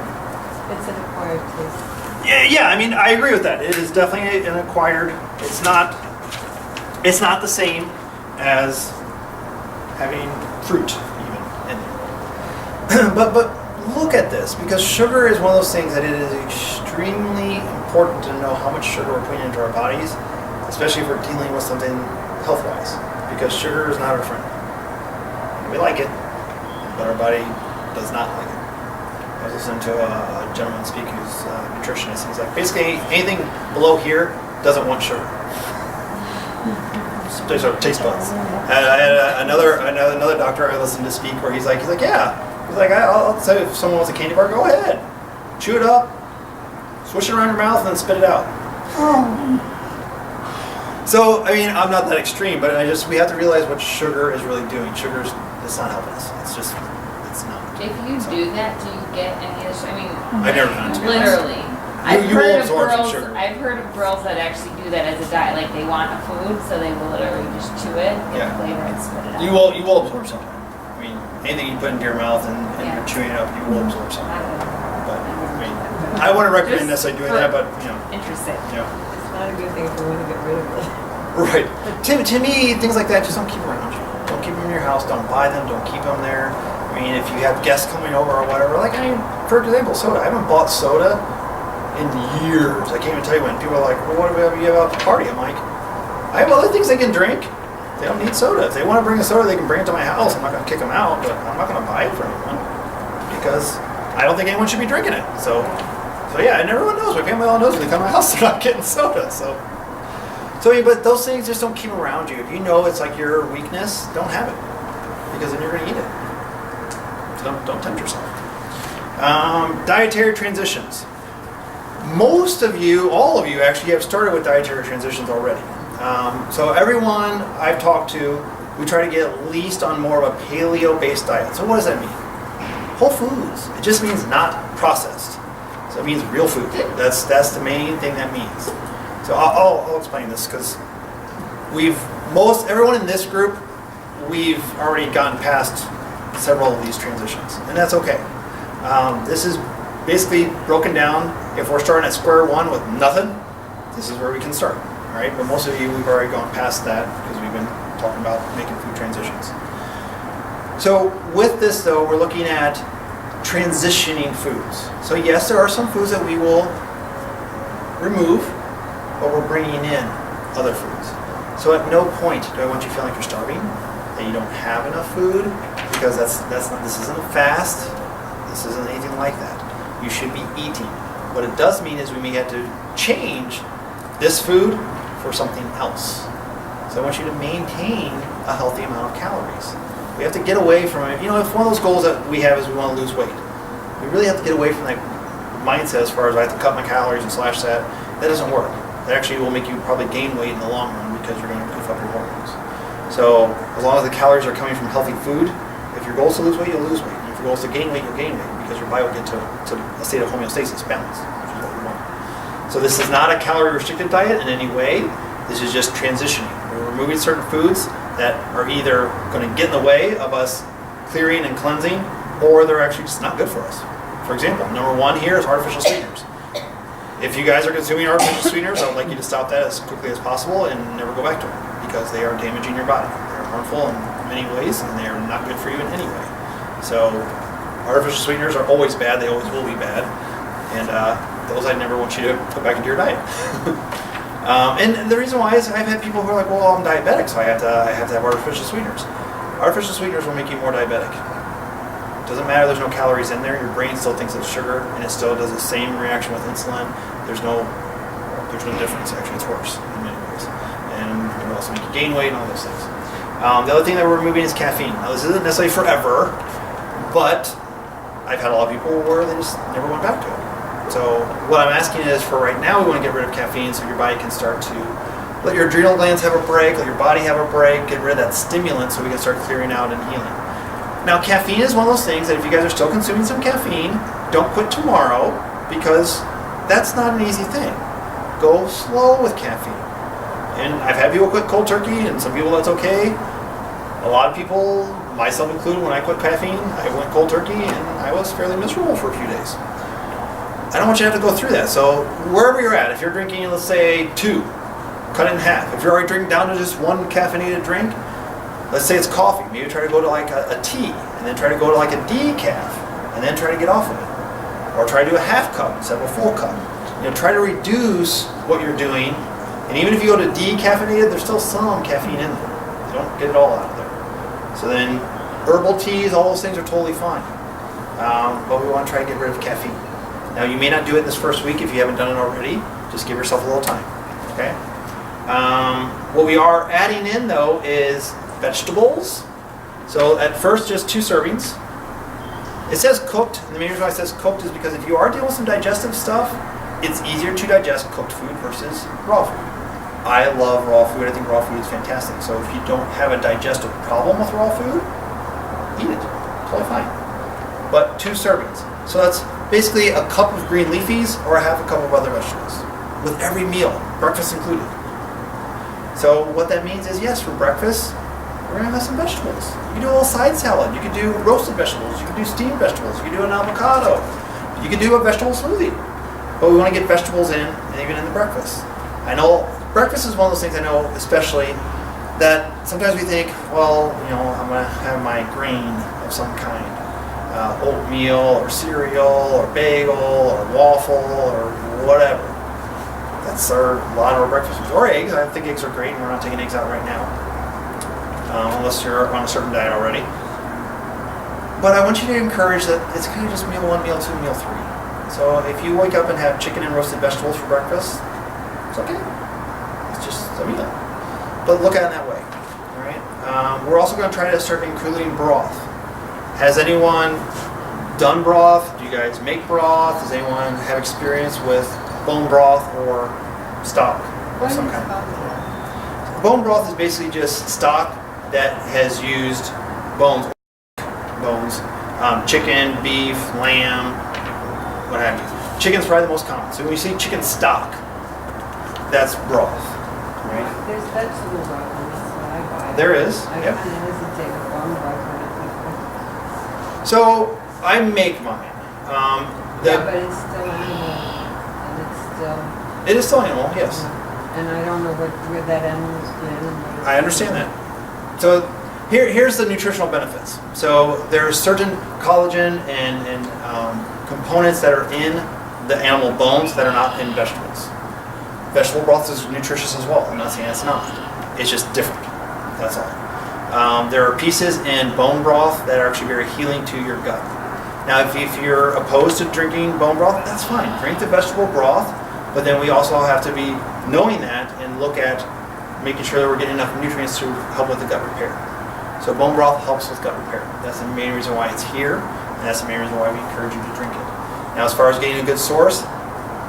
It's an acquired taste. yeah, I mean, I agree with that. It is definitely an acquired. It's not the same as having fruit even in there. but look at this, because sugar is one of those things that it is extremely important to know how much sugar we're putting into our bodies, especially if we're dealing with something health-wise, because sugar is not our friend. We like it, but our body does not like it. I was listening to a gentleman speak who's a nutritionist. He's like, basically anything below here doesn't want sugar. These are taste buds. And I had another doctor I listened to speak where he's like, yeah. He's like, I'll tell you if someone wants a candy bar, go ahead. Chew it up, swish it around your mouth, and then spit it out. So, I mean, I'm not that extreme, but we have to realize what sugar is really doing. It's not helping us. It's not. If you do that, do you get any of the, I've never done it, to be honest. literally. You will absorb some sugar. I've heard of girls that actually do that as a diet. Like they want a food, so they will literally just chew it, get the flavor, and spit it out. You will absorb something. I mean, anything you put into your mouth and you're chewing it up, you will absorb something. But I mean, I wouldn't recommend necessarily doing that, but Interesting. It's not a good thing if we want to get rid of it. Right. To me, things like that just don't keep around you. Don't keep them in your house. Don't buy them. Don't keep them there. I mean, if you have guests coming over or whatever, like for example, soda. I haven't bought soda in years. I can't even tell you when. People are like, well, what do you have out the party? I'm like, I have other things they can drink. They don't need soda. If they want to bring a soda, they can bring it to my house. I'm not going to kick them out, but I'm not going to buy it for anyone because I don't think anyone should be drinking it. So yeah, and everyone knows. My family all knows when they come to my house, they're not getting soda. So, but those things just don't keep around you. If you know it's like your weakness, don't have it because then you're going to eat it. So don't tempt yourself. Dietary transitions. Most of you, all of you actually have started with dietary transitions already. So everyone I've talked to, we try to get at least on more of a paleo-based diet. So what does that mean? Whole foods. It just means not processed. So it means real food. That's the main thing that means. So I'll explain this because everyone in this group, we've already gotten past several of these transitions, and that's okay. This is basically broken down. If we're starting at square one with nothing, this is where we can start. All right, but most of you, we've already gone past that because we've been talking about making food transitions. So with this though, we're looking at transitioning foods. So yes, there are some foods that we will remove, but we're bringing in other foods. So at no point do I want you to feel like you're starving, that you don't have enough food, because this isn't a fast, this isn't anything like that. You should be eating. What it does mean is we may have to change this food for something else. So I want you to maintain a healthy amount of calories. We have to get away from it. If one of those goals that we have is we want to lose weight, we really have to get away from that mindset as far as I have to cut my calories and slash that. That doesn't work. That actually will make you probably gain weight in the long run because you're going to goof up your hormones. So as long as the calories are coming from healthy food, if your goal is to lose weight, you'll lose weight. If your goal is to gain weight, you'll gain weight because your body will get to a state of homeostasis, balance, which is what we want. So this is not a calorie-restricted diet in any way. This is just transitioning. We're removing certain foods that are either going to get in the way of us clearing and cleansing, or they're actually just not good for us. For example, number one here is artificial sweeteners. If you guys are consuming artificial sweeteners, I would like you to stop that as quickly as possible and never go back to them because they are damaging your body. They're harmful in many ways and they are not good for you in any way. So artificial sweeteners are always bad. They always will be bad. And those I never want you to put back into your diet. And the reason why is I've had people who are like, well, I'm diabetic, so I have to have artificial sweeteners. Artificial sweeteners will make you more diabetic. Doesn't matter, there's no calories in there, your brain still thinks it's sugar, and it still does the same reaction with insulin. There's no difference, actually, it's worse in many ways. And it will also make you gain weight and all those things. The other thing that we're removing is caffeine. Now this isn't necessarily forever, but I've had a lot of people where they just never went back to it. So what I'm asking is, for right now, we want to get rid of caffeine so your body can start to let your adrenal glands have a break, let your body have a break, get rid of that stimulant so we can start clearing out and healing. Now caffeine is one of those things that if you guys are still consuming some caffeine, don't quit tomorrow because that's not an easy thing. Go slow with caffeine. And I've had people quit cold turkey and some people that's okay. A lot of people, myself included, when I quit caffeine, I went cold turkey and I was fairly miserable for a few days. I don't want you to have to go through that. So wherever you're at, if you're drinking, let's say 2, cut it in half. If you're already drinking down to just 1 caffeinated drink, let's say it's coffee. Maybe try to go to like a tea, and then try to go to like a decaf, and then try to get off of it. Or try to do a half cup instead of a full cup. Try to reduce what you're doing. And even if you go to decaffeinated, there's still some caffeine in there. You don't get it all out of there. So then herbal teas, all those things are totally fine. But we want to try to get rid of caffeine. Now you may not do it this first week if you haven't done it already. Just give yourself a little time. Okay? What we are adding in though is vegetables. So at first just 2 servings. It says cooked, and the main reason why it says cooked is because if you are dealing with some digestive stuff, it's easier to digest cooked food versus raw food. I love raw food. I think raw food is fantastic. So if you don't have a digestive problem with raw food, eat it. Totally fine. But 2 servings. So that's basically a cup of green leafies or a half a cup of other vegetables with every meal, breakfast included. So what that means is, yes, for breakfast, we're going to have some vegetables. You can do a little side salad. You can do roasted vegetables. You can do steamed vegetables. You can do an avocado. You can do a vegetable smoothie. But we want to get vegetables in, and even in the breakfast. I know breakfast is one of those things I know especially that sometimes we think, well, I'm going to have my grain of some kind. Oatmeal or cereal or bagel or waffle or whatever. That's a lot of our breakfast foods. Or eggs. I think eggs are great, and we're not taking eggs out right now. Unless you're on a certain diet already. But I want you to encourage that it's kind of just meal 1, meal 2, meal 3. So if you wake up and have chicken and roasted vegetables for breakfast, it's okay. It's just a meal. But look at it that way. All right. We're also going to try to start including broth. Has anyone done broth? Do you guys make broth? Does anyone have experience with bone broth or stock of some kind? Bone broth is basically just stock that has used bones, chicken, beef, lamb, what have you. Chicken's probably the most common. So when you see chicken stock, that's broth, right? There's vegetable broth, and this is what I buy. There is, I yep. kind of hesitate with bone broth when I So I make mine. yeah, but it's still animal, and it's still... It is still animal, yes. And I don't know where that animal's been. I understand that. So here's the nutritional benefits. So there's certain collagen and components that are in the animal bones that are not in vegetables. Vegetable broth is nutritious as well. I'm not saying it's not. It's just different. That's all. There are pieces in bone broth that are actually very healing to your gut. Now, if you're opposed to drinking bone broth, that's fine. Drink the vegetable broth, but then we also have to be knowing that and look at making sure that we're getting enough nutrients to help with the gut repair. So bone broth helps with gut repair. That's the main reason why it's here, and that's the main reason why we encourage you to drink it. Now, as far as getting a good source,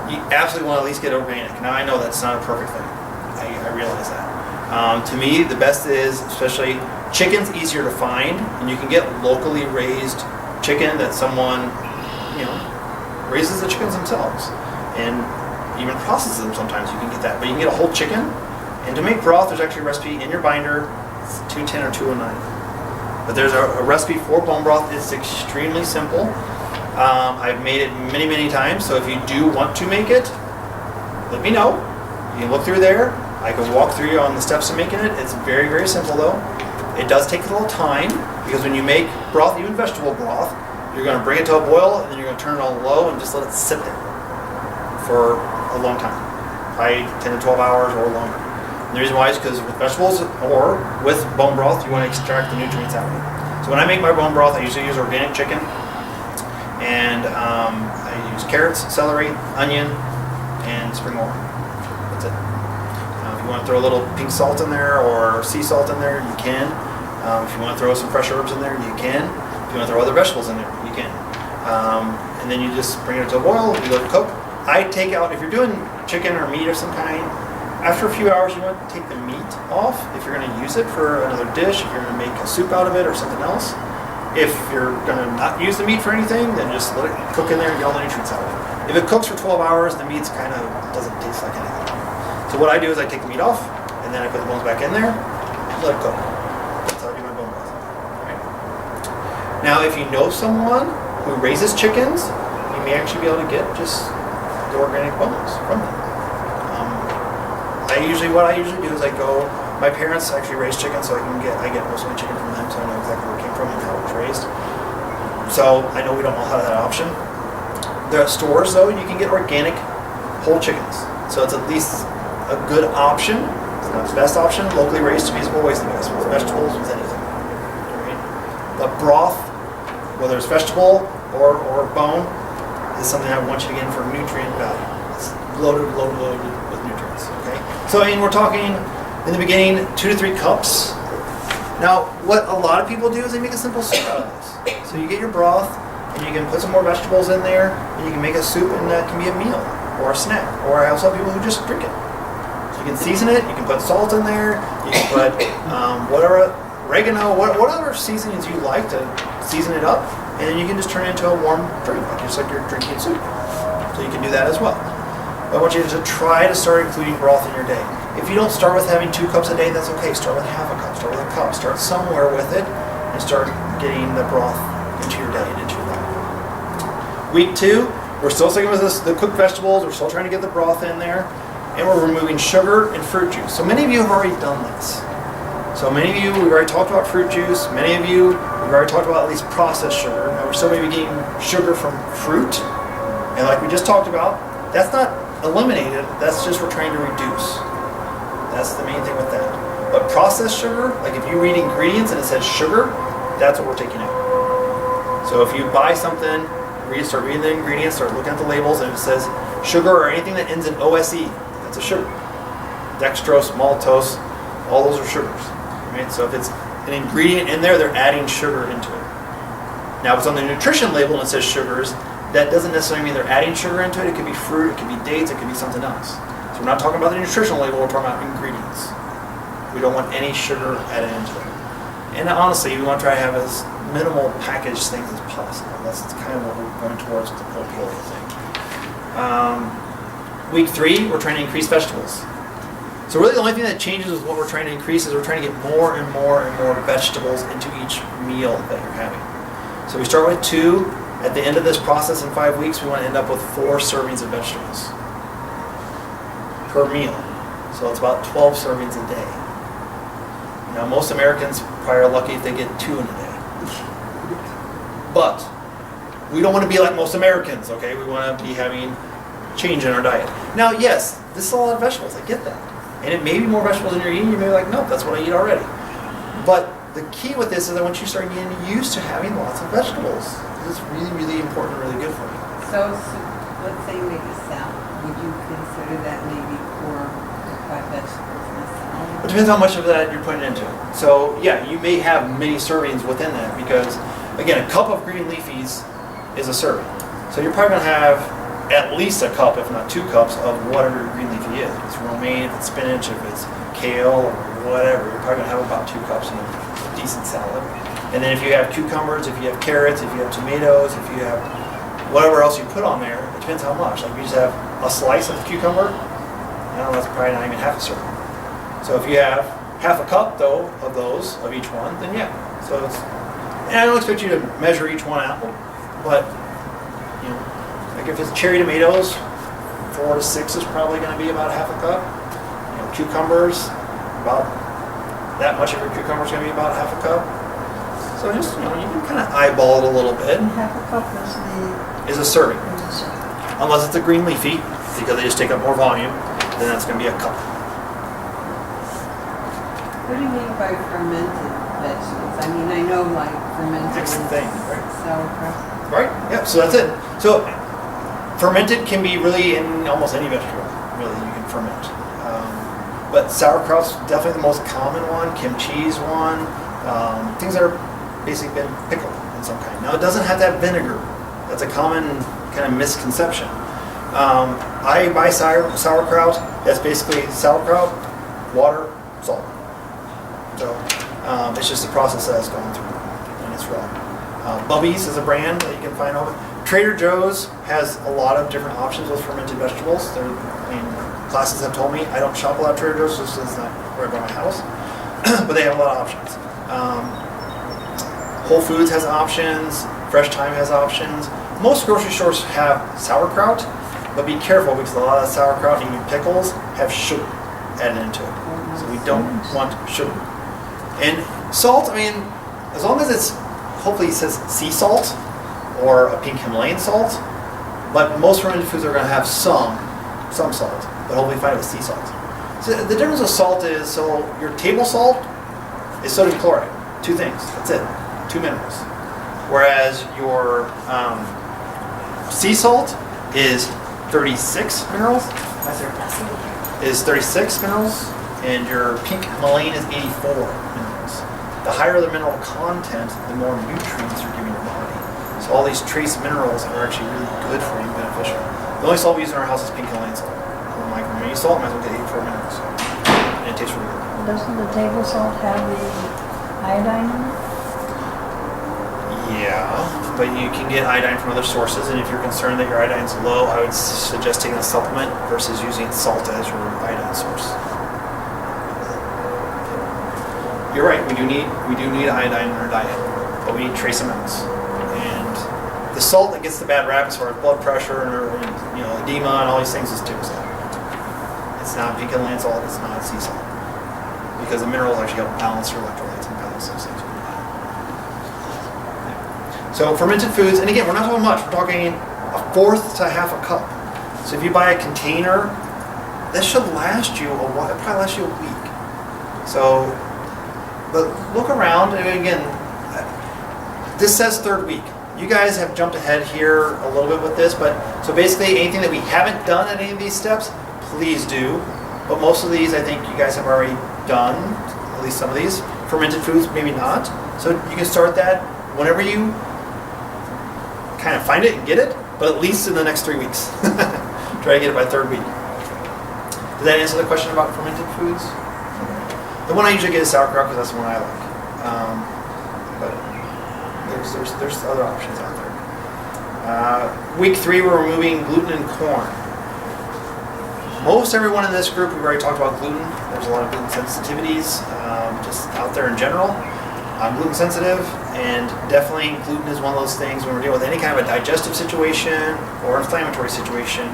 you absolutely want to at least get organic. Now, I know that's not a perfect thing. I realize that. To me, the best is, especially chicken's easier to find, and you can get locally raised chicken that someone, raises the chickens themselves, and even processes them sometimes. You can get that, but you can get a whole chicken. And to make broth, there's actually a recipe in your binder. It's 210 or 209. But there's a recipe for bone broth. It's extremely simple. I've made it many, many times. So if you do want to make it, let me know. You can look through there. I can walk through you on the steps of making it. It's very, very simple though. It does take a little time because when you make broth, even vegetable broth, you're going to bring it to a boil and then you're going to turn it on low and just let it sit there for a long time. Probably 10 to 12 hours or longer. And the reason why is because with vegetables or with bone broth, you want to extract the nutrients out of it. So when I make my bone broth, I usually use organic chicken. And I use carrots, celery, onion, and spring onion. That's it. If you want to throw a little pink salt in there or sea salt in there, you can. If you want to throw some fresh herbs in there, you can. If you want to throw other vegetables in there, you can. And then you just bring it to a boil, you let it cook. I take out, if you're doing chicken or meat of some kind, after a few hours you want to take the meat off if you're going to use it for another dish, if you're going to make a soup out of it or something else. If you're going to not use the meat for anything, then just let it cook in there and get all the nutrients out of it. If it cooks for 12 hours, the meat's kind of doesn't taste like anything. So what I do is I take the meat off, and then I put the bones back in there, and let it cook. That's how I do my bone broth. Right? Now, if you know someone who raises chickens, you may actually be able to get just the organic bones from them. What I usually do is I go My parents actually raised chicken, so I get most of my chicken from them, so I know exactly where it came from and how it was raised. So I know we don't all have that option. There are stores though, you can get organic whole chickens. So it's at least a good option. It's not the best option. Locally raised to me is always the best with vegetables, with anything. Right? But broth, whether it's vegetable or bone, is something I want you to get in for nutrient value. It's loaded with nutrients. Okay. So I mean, we're talking in the beginning 2 to 3 cups. Now, what a lot of people do is they make a simple soup out of this. So you get your broth, and you can put some more vegetables in there, and you can make a soup, and that can be a meal or a snack. Or I also have people who just drink it. So you can season it. You can put salt in there. You can put whatever oregano, whatever seasonings you like to season it up, and then you can just turn it into a warm drink, just like you're drinking soup. So you can do that as well. But I want you to try to start including broth in your day. If you don't start with having 2 cups a day, that's okay. Start with half a cup. Start with a cup. Start somewhere with it, and start getting the broth into your day and into your life. Week 2, we're still sticking with the cooked vegetables. We're still trying to get the broth in there, and we're removing sugar and fruit juice. So many of you have already done this. So many of you, we've already talked about fruit juice. Many of you, we've already talked about at least processed sugar. Now we're still maybe getting sugar from fruit, and like we just talked about, that's not eliminated. That's just we're trying to reduce. That's the main thing with that. But processed sugar, like if you read ingredients and it says sugar, that's what we're taking out. So if you buy something, start reading the ingredients, start looking at the labels, and it says sugar or anything that ends in OSE, that's a sugar. Dextrose, maltose, all those are sugars. Right? So if it's an ingredient in there, they're adding sugar into it. Now if it's on the nutrition label and it says sugars, that doesn't necessarily mean they're adding sugar into it. It could be fruit, it could be dates, it could be something else. So we're not talking about the nutritional label, we're talking about ingredients. We don't want any sugar added into it. And honestly, we want to try to have as minimal packaged things as possible. That's kind of what we're going towards with the whole paleo thing. Week 3, we're trying to increase vegetables. So really the only thing that changes with what we're trying to increase is we're trying to get more and more and more vegetables into each meal that you're having. So we start with 2. At the end of this process in 5 weeks, we want to end up with 4 servings of vegetables per meal. So it's about 12 servings a day. Now most Americans probably are lucky if they get 2 in a day. But we don't want to be like most Americans, okay? We want to be having change in our diet. Now yes, this is a lot of vegetables, I get that. And it may be more vegetables than you're eating, you may be like, nope, that's what I eat already. But the key with this is that once you start getting used to having lots of vegetables, it's really, really important and really good for you. So let's say you make a salad. Would you consider that maybe poor cooked vegetables in a salad? It depends how much of that you're putting into it. So yeah, you may have many servings within that because, again, a cup of green leafies is a serving. So you're probably going to have at least a cup, if not 2 cups, of whatever your green leafy is. If it's romaine, if it's spinach, if it's kale, or whatever, you're probably going to have about 2 cups in a decent salad. And then if you have cucumbers, if you have carrots, if you have tomatoes, if you have whatever else you put on there, it depends how much. Like if you just have a slice of cucumber, that's probably not even half a serving. So if you have half a cup though of those, of each one, then yeah. So it's, and I don't expect you to measure each one out, but you know, like if it's cherry tomatoes, 4 to 6 is probably going to be about half a cup. You know, cucumbers, about that much of your cucumber is going to be about half a cup. So just, you know, you can kind of eyeball it a little bit. And half a cup Is a serving. is the serving. Unless it's a green leafy, because they just take up more volume, then that's going to be a cup. What do you mean by fermented vegetables? I mean, I know like fermented Mixed thing, right? sauerkraut. Right? Yeah, so that's it. So fermented can be really in almost any vegetable, really, you can ferment. But sauerkraut's definitely the most common one, kimchi's one, things that are basically been pickled in some kind. Now it doesn't have to have vinegar. That's a common kind of misconception. I buy sauerkraut. That's basically sauerkraut, water, salt. So it's just the process that it's going through, and it's raw. Bubby's is a brand that you can find over. Trader Joe's has a lot of different options with fermented vegetables. Classes have told me I don't shop a lot at Trader Joe's, just it's not right by my house, but they have a lot of options. Whole Foods has options. Fresh Thyme has options. Most grocery stores have sauerkraut, but be careful because a lot of sauerkraut, even pickles, have sugar added into it. So we don't want sugar. And salt, I mean, as long as it's, hopefully it says sea salt or a pink Himalayan salt, but most fermented foods are going to have some salt, but hopefully find it with sea salt. So the difference with salt is, so your table salt is sodium chloride, 2 things, that's it, 2 minerals. Whereas your sea salt is 36 minerals, is 36 minerals, and your pink Himalayan is 84 minerals. The higher the mineral content, the more nutrients you're giving your body. So all these trace minerals are actually really good for you and beneficial. The only salt we use in our house is pink Himalayan salt. Like when you use salt, might as well get 84 minerals. And it tastes really good. Doesn't the table salt have the iodine in it? Yeah, but you can get iodine from other sources, and if you're concerned that your iodine's low, I would suggest taking a supplement versus using salt as your iodine source. You're right, we do need iodine in our diet, but we need trace amounts. And the salt that gets the bad rap as far as blood pressure and edema and all these things is table salt. It's not pink Himalayan salt, it's not sea salt. Because the minerals actually help balance your electrolytes and balance those things. So fermented foods, and again, we're not talking much, we're talking 1/4 to 1/2 cup. So if you buy a container, that should last you a while, it probably lasts you a week. So, but look around, and again, this says 3rd week. You guys have jumped ahead here a little bit with this, but so basically anything that we haven't done at any of these steps, please do. But most of these I think you guys have already done, at least some of these. Fermented foods, maybe not. So you can start that whenever you kind of find it and get it, but at least in the next 3 weeks. Try to get it by 3rd week. Does that answer the question about fermented foods? The one I usually get is sauerkraut because that's the one I like. But there's other options out there. Week 3, we're removing gluten and corn. Most everyone in this group, we've already talked about gluten. There's a lot of gluten sensitivities just out there in general. I'm gluten sensitive, and definitely gluten is one of those things when we're dealing with any kind of a digestive situation or inflammatory situation,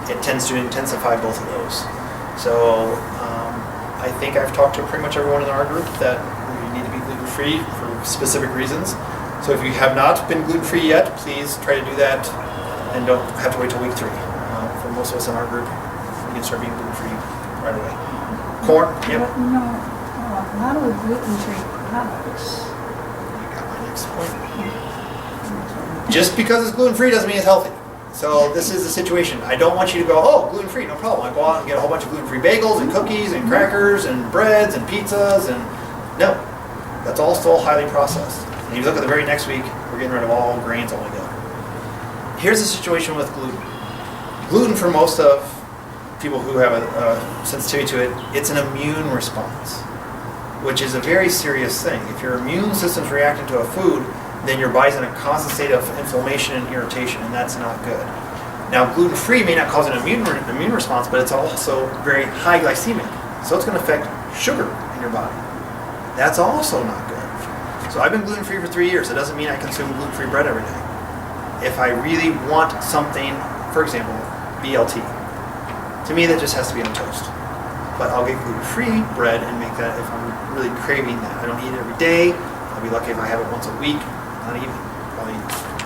it tends to intensify both of those. So I think I've talked to pretty much everyone in our group that we need to be gluten-free for specific reasons. So if you have not been gluten-free yet, please try to do that and don't have to wait till week 3. For most of us in our group, we can start being gluten-free right away. Corn, yep. But no, not with gluten-free products. You got my next point. Just because it's gluten-free doesn't mean it's healthy. So this is the situation. I don't want you to go, oh, gluten-free, no problem. I go out and get a whole bunch of gluten-free bagels and cookies and crackers and breads and pizzas and no, that's all still highly processed. And if you look at the very next week, we're getting rid of all grains altogether. Here's the situation with gluten. Gluten, for most of people who have a sensitivity to it, it's an immune response, which is a very serious thing. If your immune system's reacting to a food, then your body's in a constant state of inflammation and irritation, and that's not good. Now, gluten-free may not cause an immune response, but it's also very high glycemic, so it's going to affect sugar in your body. That's also not good. So I've been gluten-free for 3 years. It doesn't mean I consume gluten-free bread every day. If I really want something, for example, BLT, to me that just has to be on toast. But I'll get gluten-free bread and make that if I'm really craving that. I don't eat it every day. I'll be lucky if I have it once a week. Not even, probably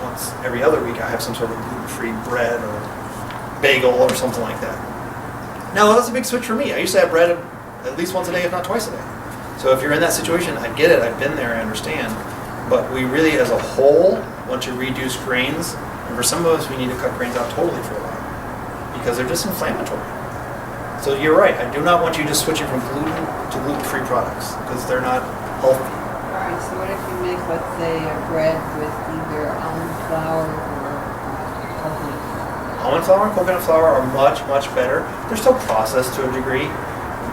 once every other week I have some sort of gluten-free bread or bagel or something like that. Now that's a big switch for me. I used to have bread at least once a day, if not twice a day. So if you're in that situation, I get it, I've been there, I understand. But we really, as a whole, want to reduce grains. And for some of us, we need to cut grains out totally for a while because they're just inflammatory. So you're right, I do not want you just switching from gluten to gluten-free products because they're not healthy. Alright, so what if you make, let's say, a bread with either almond flour or coconut flour? Almond flour and coconut flour are much, much better. They're still processed to a degree,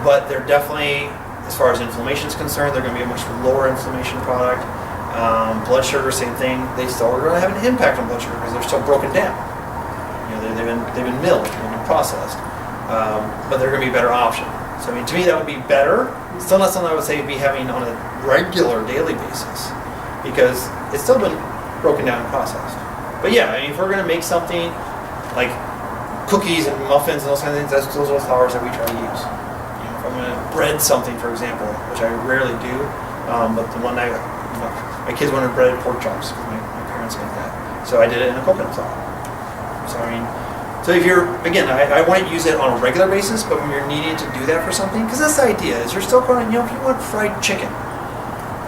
but they're definitely, as far as inflammation is concerned, they're going to be a much lower inflammation product. Blood sugar, same thing. They still are going to have an impact on blood sugar because they're still broken down. You know, they've been milled, they've been processed, but they're going to be a better option. So I mean, to me, that would be better. Still not something I would say be having on a regular, daily basis because it's still been broken down and processed. But yeah, I mean, if we're going to make something like cookies and muffins and those kind of things, those are the flours that we try to use. You know, if I'm gonna bread something, for example, which I rarely do, but the one my kids wanted breaded pork chops because my parents make that. So I did it in a coconut flour. So I mean, so if you're, again, I wouldn't use it on a regular basis, but when you're needing to do that for something, because that's the idea, is you're still going to, if you want fried chicken,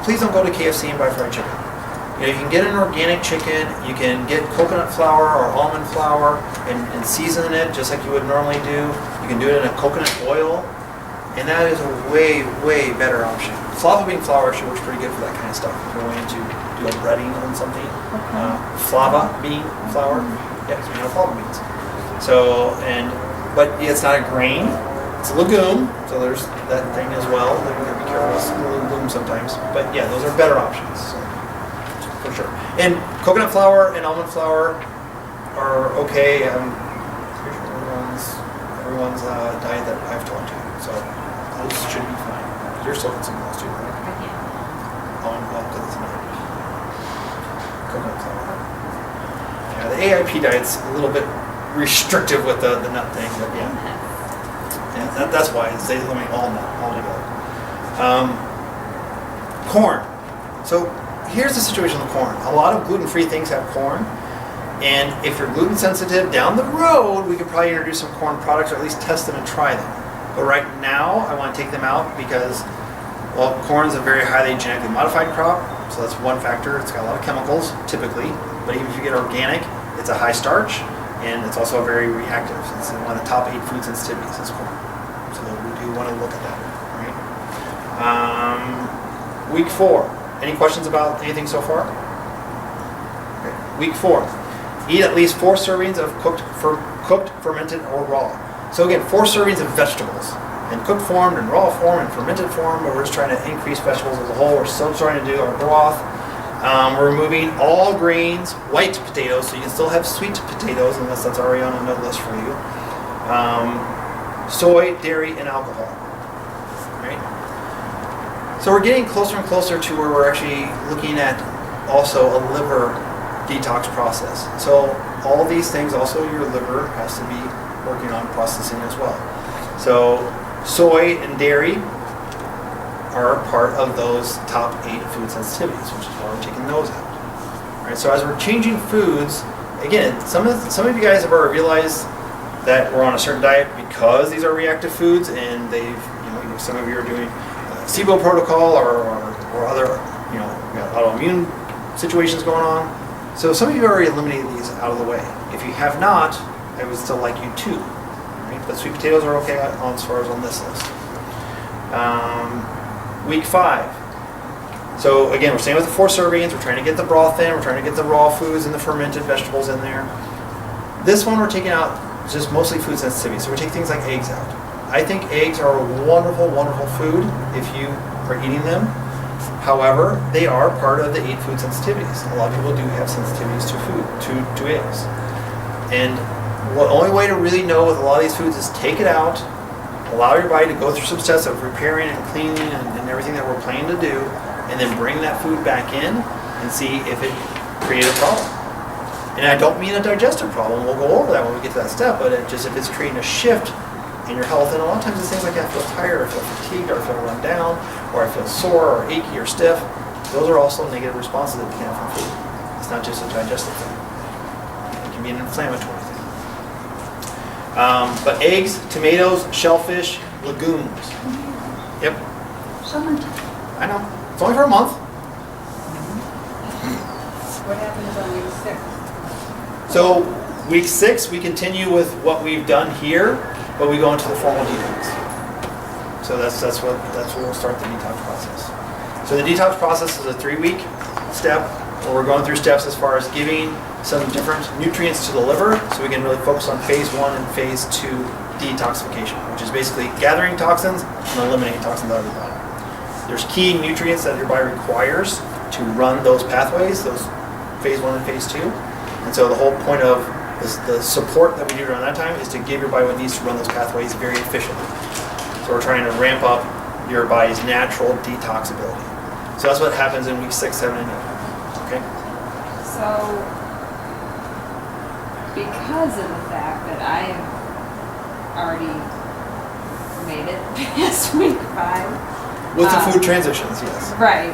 please don't go to KFC and buy fried chicken. You can get an organic chicken, you can get coconut flour or almond flour and season it just like you would normally do. You can do it in a coconut oil, and that is a way, way better option. Flava bean flour actually works pretty good for that kind of stuff. If you're going to do a breading on something. Flava bean flour, yeah, because we have flava beans. So, but it's not a grain, it's a legume, so there's that thing as well. You gotta be careful with legume sometimes. But yeah, those are better options, so, for sure. And coconut flour and almond flour are okay. I'm pretty sure everyone's diet that I've talked to, so those should be fine. You're still consuming those too, right? I can't. Almond flour doesn't matter. Coconut flour. Yeah, the AIP diet's a little bit restrictive with the nut thing, but yeah. Yeah, that's why they limit all nut altogether. Corn. So here's the situation with corn. A lot of gluten-free things have corn, and if you're gluten sensitive, down the road we could probably introduce some corn products or at least test them and try them. But right now I want to take them out because, well, corn is a very highly genetically modified crop, so that's one factor. It's got a lot of chemicals typically, but even if you get organic, it's a high starch. And it's also very reactive. It's one of the top 8 food sensitivities is corn. So we do want to look at that, right? Week 4. Any questions about anything so far? Okay. Week 4. Eat at least 4 servings of cooked, fermented, or raw. So again, 4 servings of vegetables. In cooked form, and raw form, and fermented form, but we're just trying to increase vegetables as a whole. We're still trying to do our broth. We're removing all grains, white potatoes, so you can still have sweet potatoes unless that's already on a no list for you. Soy, dairy, and alcohol. Right? So we're getting closer and closer to where we're actually looking at also a liver detox process. So all these things, also your liver has to be working on processing as well. So soy and dairy are part of those top 8 food sensitivities, which is why we're taking those out. All right, so as we're changing foods, again, some of you guys have already realized that we're on a certain diet because these are reactive foods, and some of you are doing SIBO protocol or other, we got autoimmune situations going on. So some of you already eliminated these out of the way. If you have not, I would still like you to. Right? But sweet potatoes are okay as far as on this list. Week 5. So again, we're staying with the 4 servings. We're trying to get the broth in. We're trying to get the raw foods and the fermented vegetables in there. This one we're taking out just mostly food sensitivity. So we're taking things like eggs out. I think eggs are a wonderful, wonderful food if you are eating them. However, they are part of the 8 food sensitivities. A lot of people do have sensitivities to food, to eggs. And the only way to really know with a lot of these foods is take it out, allow your body to go through some steps of repairing and cleaning and everything that we're planning to do, and then bring that food back in and see if it created a problem. And I don't mean a digestive problem. We'll go over that when we get to that step, but if it's creating a shift in your health, and a lot of times it's things like I feel tired, or I feel fatigued, or I feel run down, or I feel sore, or achy, or stiff. Those are also negative responses that you can have from food. It's not just a digestive thing. It can be an inflammatory thing. But eggs, tomatoes, shellfish, legumes. Yep. Summertime. I know. It's only for a month. What happens on week 6? So week 6, we continue with what we've done here, but we go into the formal detox. So that's where we'll start the detox process. So the detox process is a 3-week step where we're going through steps as far as giving some different nutrients to the liver, so we can really focus on phase 1 and phase 2 detoxification, which is basically gathering toxins and eliminating toxins out of the body. There's key nutrients that your body requires to run those pathways, those phase 1 and phase 2. And so the whole point of the support that we do during that time is to give your body what it needs to run those pathways very efficiently. So we're trying to ramp up your body's natural detox ability. So that's what happens in week 6, 7, and 8. Okay? So, because of the fact that I have already made it past week 5. With the food transitions, yes. Right.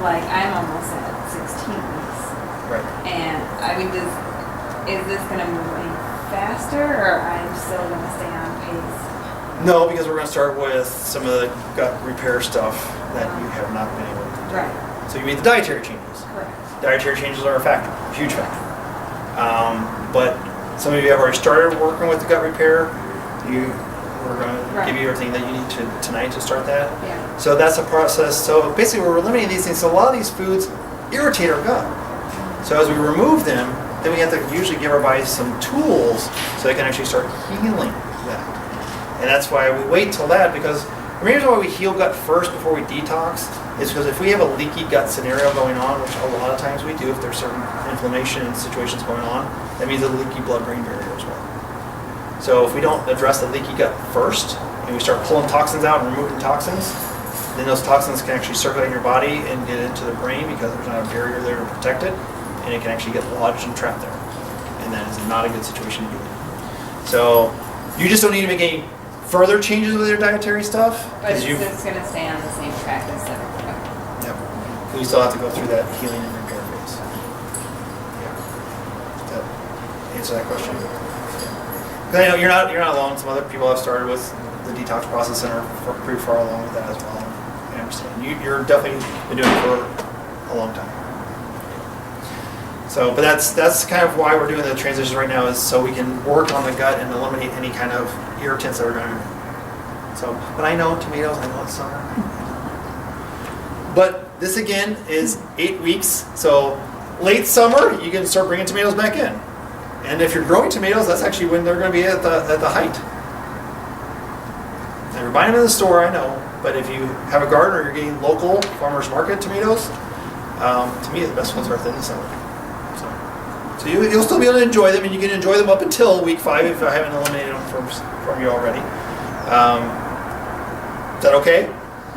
Like I'm almost at 16 weeks. Right. And I mean, is this going to move any faster, or I'm still going to stay on pace? No, because we're going to start with some of the gut repair stuff that you have not been able to do. Right. So you made the dietary changes. Correct. Dietary changes are a factor, a huge factor. But some of you have already started working with the gut repair. We're going to Right. give you everything that you need to tonight to start that. Yeah. So that's a process. So basically, we're eliminating these things. So a lot of these foods irritate our gut. So as we remove them, then we have to usually give our bodies some tools so they can actually start healing that. And that's why we wait till that, because the reason why we heal gut first before we detox is because if we have a leaky gut scenario going on, which a lot of times we do if there's certain inflammation and situations going on, that means a leaky blood-brain barrier as well. So if we don't address the leaky gut first, and we start pulling toxins out and removing toxins, then those toxins can actually circulate in your body and get into the brain because there's not a barrier there to protect it, and it can actually get lodged and trapped there. And that is not a good situation to be in. So you just don't need to make any further changes with your dietary stuff. But it's 'cause you've- just going to stay on the same track as the. Yep. We still have to go through that healing and repair phase. Yeah. Does that answer that question? Because I know you're not alone. Some other people have started with the detox process and are pretty far along with that as well. I understand. You're definitely been doing it for a long time. So, but that's kind of why we're doing the transitions right now, is so we can work on the gut and eliminate any kind of irritants that are going to. So, but I know tomatoes. I know it's summer. But this again is 8 weeks. So late summer, you can start bringing tomatoes back in. And if you're growing tomatoes, that's actually when they're going to be at the height. Now you're buying them in the store, I know. But if you have a garden or you're getting local farmers market tomatoes, to me the best ones are in the summer. So you'll still be able to enjoy them, and you can enjoy them up until week 5 if I haven't eliminated them from you already. Is that okay?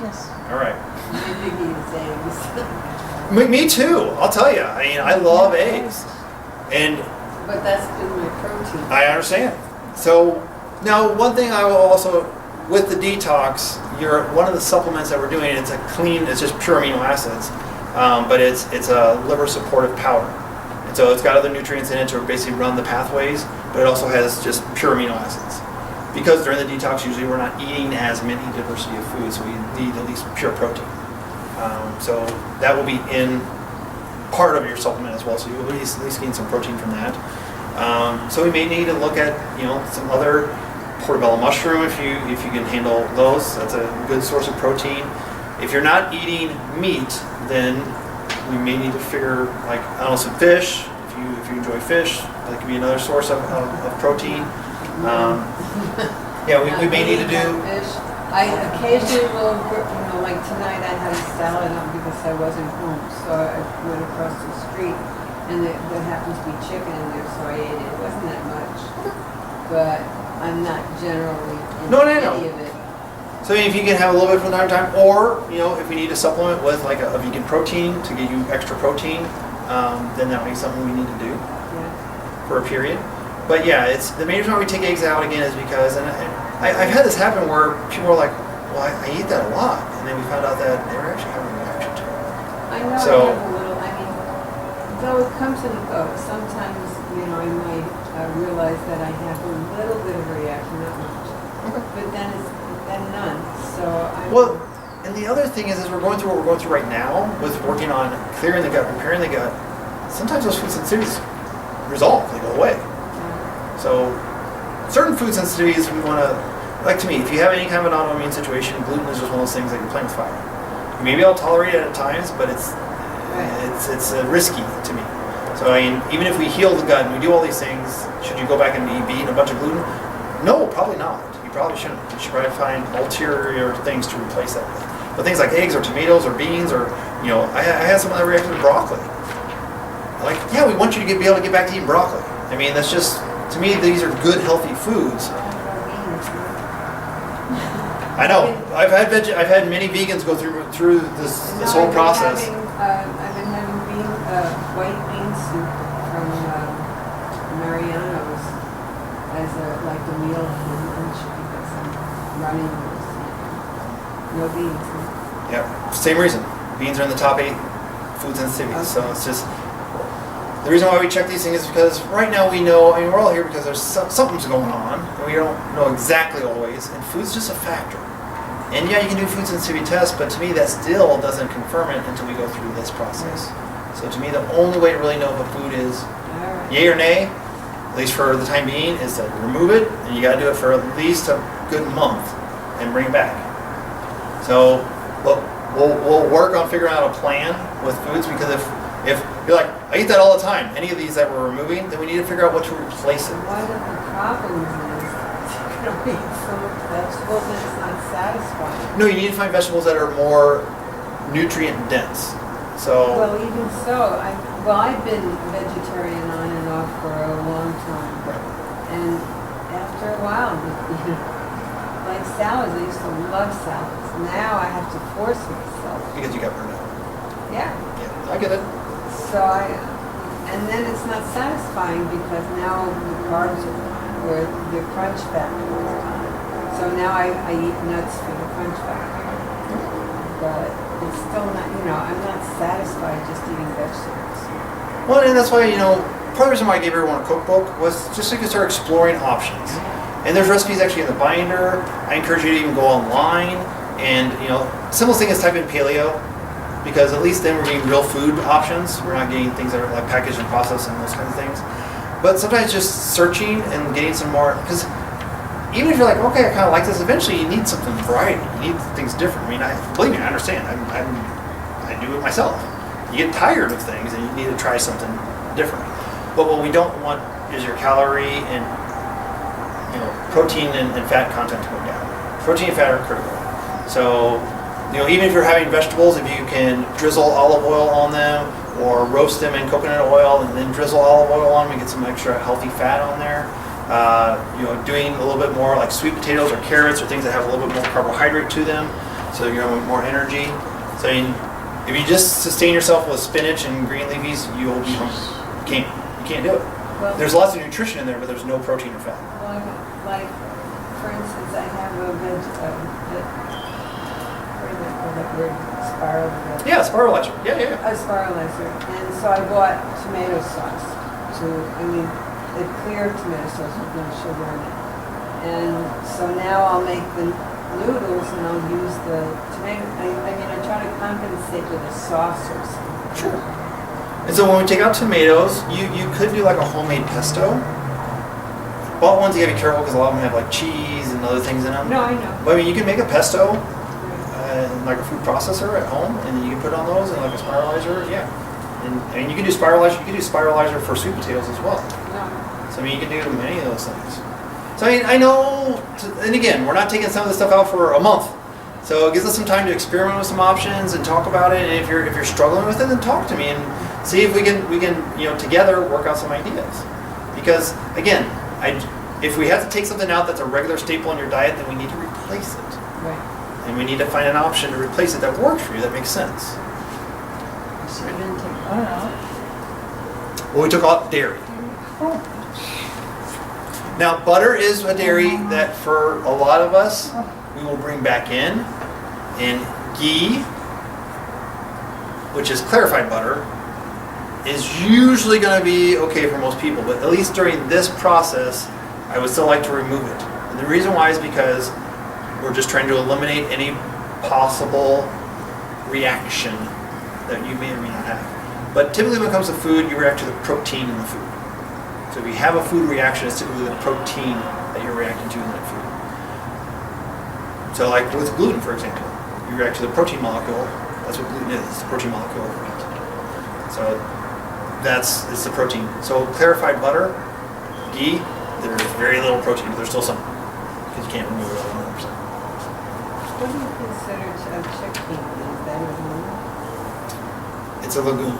Yes. All right. My biggie is eggs. Me too. I'll tell you. I mean, I love eggs, and But that's been my protein. I understand. So now, one thing I will also, with the detox, one of the supplements that we're doing. It's a clean. It's just pure amino acids, but it's a liver supportive powder. And so it's got other nutrients in it to basically run the pathways, but it also has just pure amino acids. Because during the detox, usually we're not eating as many diversity of foods, so we need at least pure protein. So that will be in part of your supplement as well, so you'll at least gain some protein from that. So we may need to look at some other portobello mushroom if you can handle those. That's a good source of protein. If you're not eating meat, then we may need to figure, like, I don't know, some fish. If you enjoy fish, that could be another source of protein. Yeah, we may need to do. Fish. I occasionally will, like tonight I had a salad on because I wasn't home, so I went across the street, and there happened to be chicken in there, so I ate it. It wasn't that much, but I'm not generally into No. any of it. So if you can have a little bit from time to time, or if we need to supplement with like a vegan protein to give you extra protein, then that may be something we need to do Yeah. for a period. But yeah, it's the main reason why we take eggs out again is because, and I've had this happen where people are like, well, I eat that a lot, and then we found out that they were actually having a reaction to it. I know So- I have a little, though it comes and goes. Sometimes, I might realize that I have a little bit of a reaction, not much. But then none. So I'm... Well, and the other thing is, as we're going through what we're going through right now with working on clearing the gut, repairing the gut, sometimes those food sensitivities resolve, they go away. So certain food sensitivities we want to, like to me, if you have any kind of an autoimmune situation, gluten is just one of those things that you're playing with fire. You may be able to tolerate it at times, but it's risky to me. So I mean, even if we heal the gut and we do all these things, should you go back and be eating a bunch of gluten? No, probably not. You probably shouldn't. You should probably find ulterior things to replace that with. But things like eggs or tomatoes or beans or, I had someone that reacted to broccoli. Like, yeah, we want you to be able to get back to eating broccoli. I mean, that's just, to me, these are good, healthy foods. I know. I've had many vegans go through this whole process. I've been having white bean soup from Mariano's as a meal for lunch because I'm running noodles. No beans. Yep, same reason. Beans are in the top 8 food sensitivities. So it's just the reason why we check these things is because right now we know. I mean, we're all here because there's something's going on, and we don't know exactly always. And food's just a factor. And yeah, you can do food sensitivity tests, but to me that still doesn't confirm it until we go through this process. So to me, the only way to really know if a food is All right. yay or nay, at least for the time being, is to remove it, and you got to do it for at least a good month and bring it back. So we'll work on figuring out a plan with foods, because if you're like, I eat that all the time, any of these that we're removing, then we need to figure out what to replace it with. One of the problems is you're going to eat so much vegetables and it's not satisfying. No, you need to find vegetables that are more nutrient dense. So Well, even so, I've been vegetarian on and off for a long time. And after a while, like salads, I used to love salads. Now I have to force myself. because you got burned out. Yeah. Yeah, I get it. So and then it's not satisfying because now the carbs or the crunch factor is gone. So now I eat nuts for the crunch factor. But it's still not, I'm not satisfied just eating vegetables. Well, and that's why, part of the reason why I gave everyone a cookbook was just so you can start exploring options. And there's recipes actually in the binder. I encourage you to even go online and, simplest thing is type in paleo, because at least then we're getting real food options. We're not getting things that are like packaged and processed and those kinds of things. But sometimes just searching and getting some more, because even if you're like, okay, I kind of like this, eventually you need something variety. You need things different. I mean, believe me, I understand. I do it myself. You get tired of things and you need to try something different. But what we don't want is your calorie and protein and fat content to go down. Protein and fat are critical. So, even if you're having vegetables, if you can drizzle olive oil on them or roast them in coconut oil and then drizzle olive oil on them and get some extra healthy fat on there. Doing a little bit more like sweet potatoes or carrots or things that have a little bit more carbohydrate to them, so you're going to have more energy. So if you just sustain yourself with spinach and green leafies, you'll be hungry. You can't do it. Well, There's lots of nutrition in there, but there's no protein or fat. like for instance, I have a spiral. Yeah, spiralizer. Yeah. A spiralizer, and so I bought tomato sauce. The clear tomato sauce with no sugar in it. And so now I'll make the noodles and I'll use the tomato. I try to compensate with a sauce or something. Sure. And so when we take out tomatoes, you could do like a homemade pesto. Bought ones, you gotta be careful because a lot of them have like cheese and other things in them. No, I know. But you can make a pesto in like a food processor at home, and then you can put on those and like a spiralizer. Yeah. And you can do spiralizer. You can do spiralizer for sweet potatoes as well. No. So you can do many of those things. So I know, and again, we're not taking some of this stuff out for a month. So it gives us some time to experiment with some options and talk about it. And if you're struggling with it, then talk to me and see if we can together work out some ideas. Because again, if we have to take something out that's a regular staple in your diet, then we need to replace it. Right. And we need to find an option to replace it that works for you, that makes sense. So you didn't take butter out. Well, we took out dairy. Oh, Now, butter is a dairy that for a lot of us, we will bring back in. And ghee, which is clarified butter, is usually going to be okay for most people. But at least during this process, I would still like to remove it. And the reason why is because we're just trying to eliminate any possible reaction that you may or may not have. But typically when it comes to food, you react to the protein in the food. So if you have a food reaction, it's typically the protein that you're reacting to in that food. So like with gluten, for example, you react to the protein molecule. That's what gluten is, it's the protein molecule of wheat. So it's the protein. So clarified butter, ghee, there's very little protein, but there's still some, because you can't remove it all 100%. What do you consider chickpea? Is that a legume? It's a legume.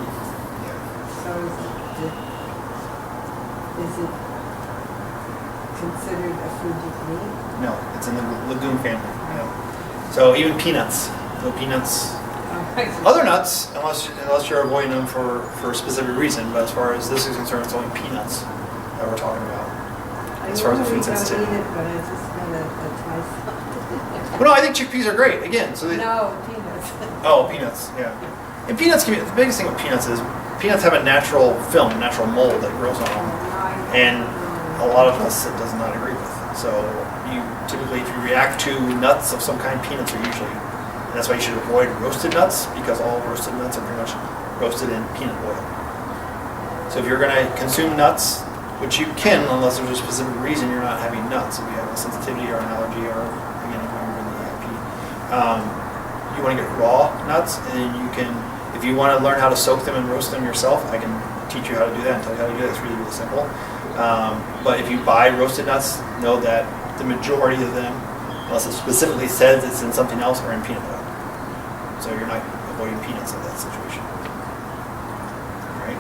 So is it considered a food you can eat? No, it's in the legume family. Yeah. So even peanuts. No peanuts. Other nuts, unless you're avoiding them for a specific reason, but as far as this is concerned, it's only peanuts that we're talking about. As far as the food sensitivity. I eat it, but I just got a taste. Well, no, I think chickpeas are great. Again, so they, No, peanuts. oh, peanuts, yeah. And peanuts can be, the biggest thing with peanuts is peanuts have a natural film, a natural mold that grows on them. And a lot of us it does not agree with. So you typically, if you react to nuts of some kind, peanuts are usually, and that's why you should avoid roasted nuts, because all roasted nuts are pretty much roasted in peanut oil. So if you're going to consume nuts, which you can unless there's a specific reason you're not having nuts, if you have a sensitivity or an allergy or again if you're in the EIP, you want to get raw nuts, and then you can, if you want to learn how to soak them and roast them yourself, I can teach you how to do that and tell you how to do that. It's really, really simple. But if you buy roasted nuts, know that the majority of them, unless it specifically says it's in something else, are in peanut oil. So you're not avoiding peanuts in that situation. Right?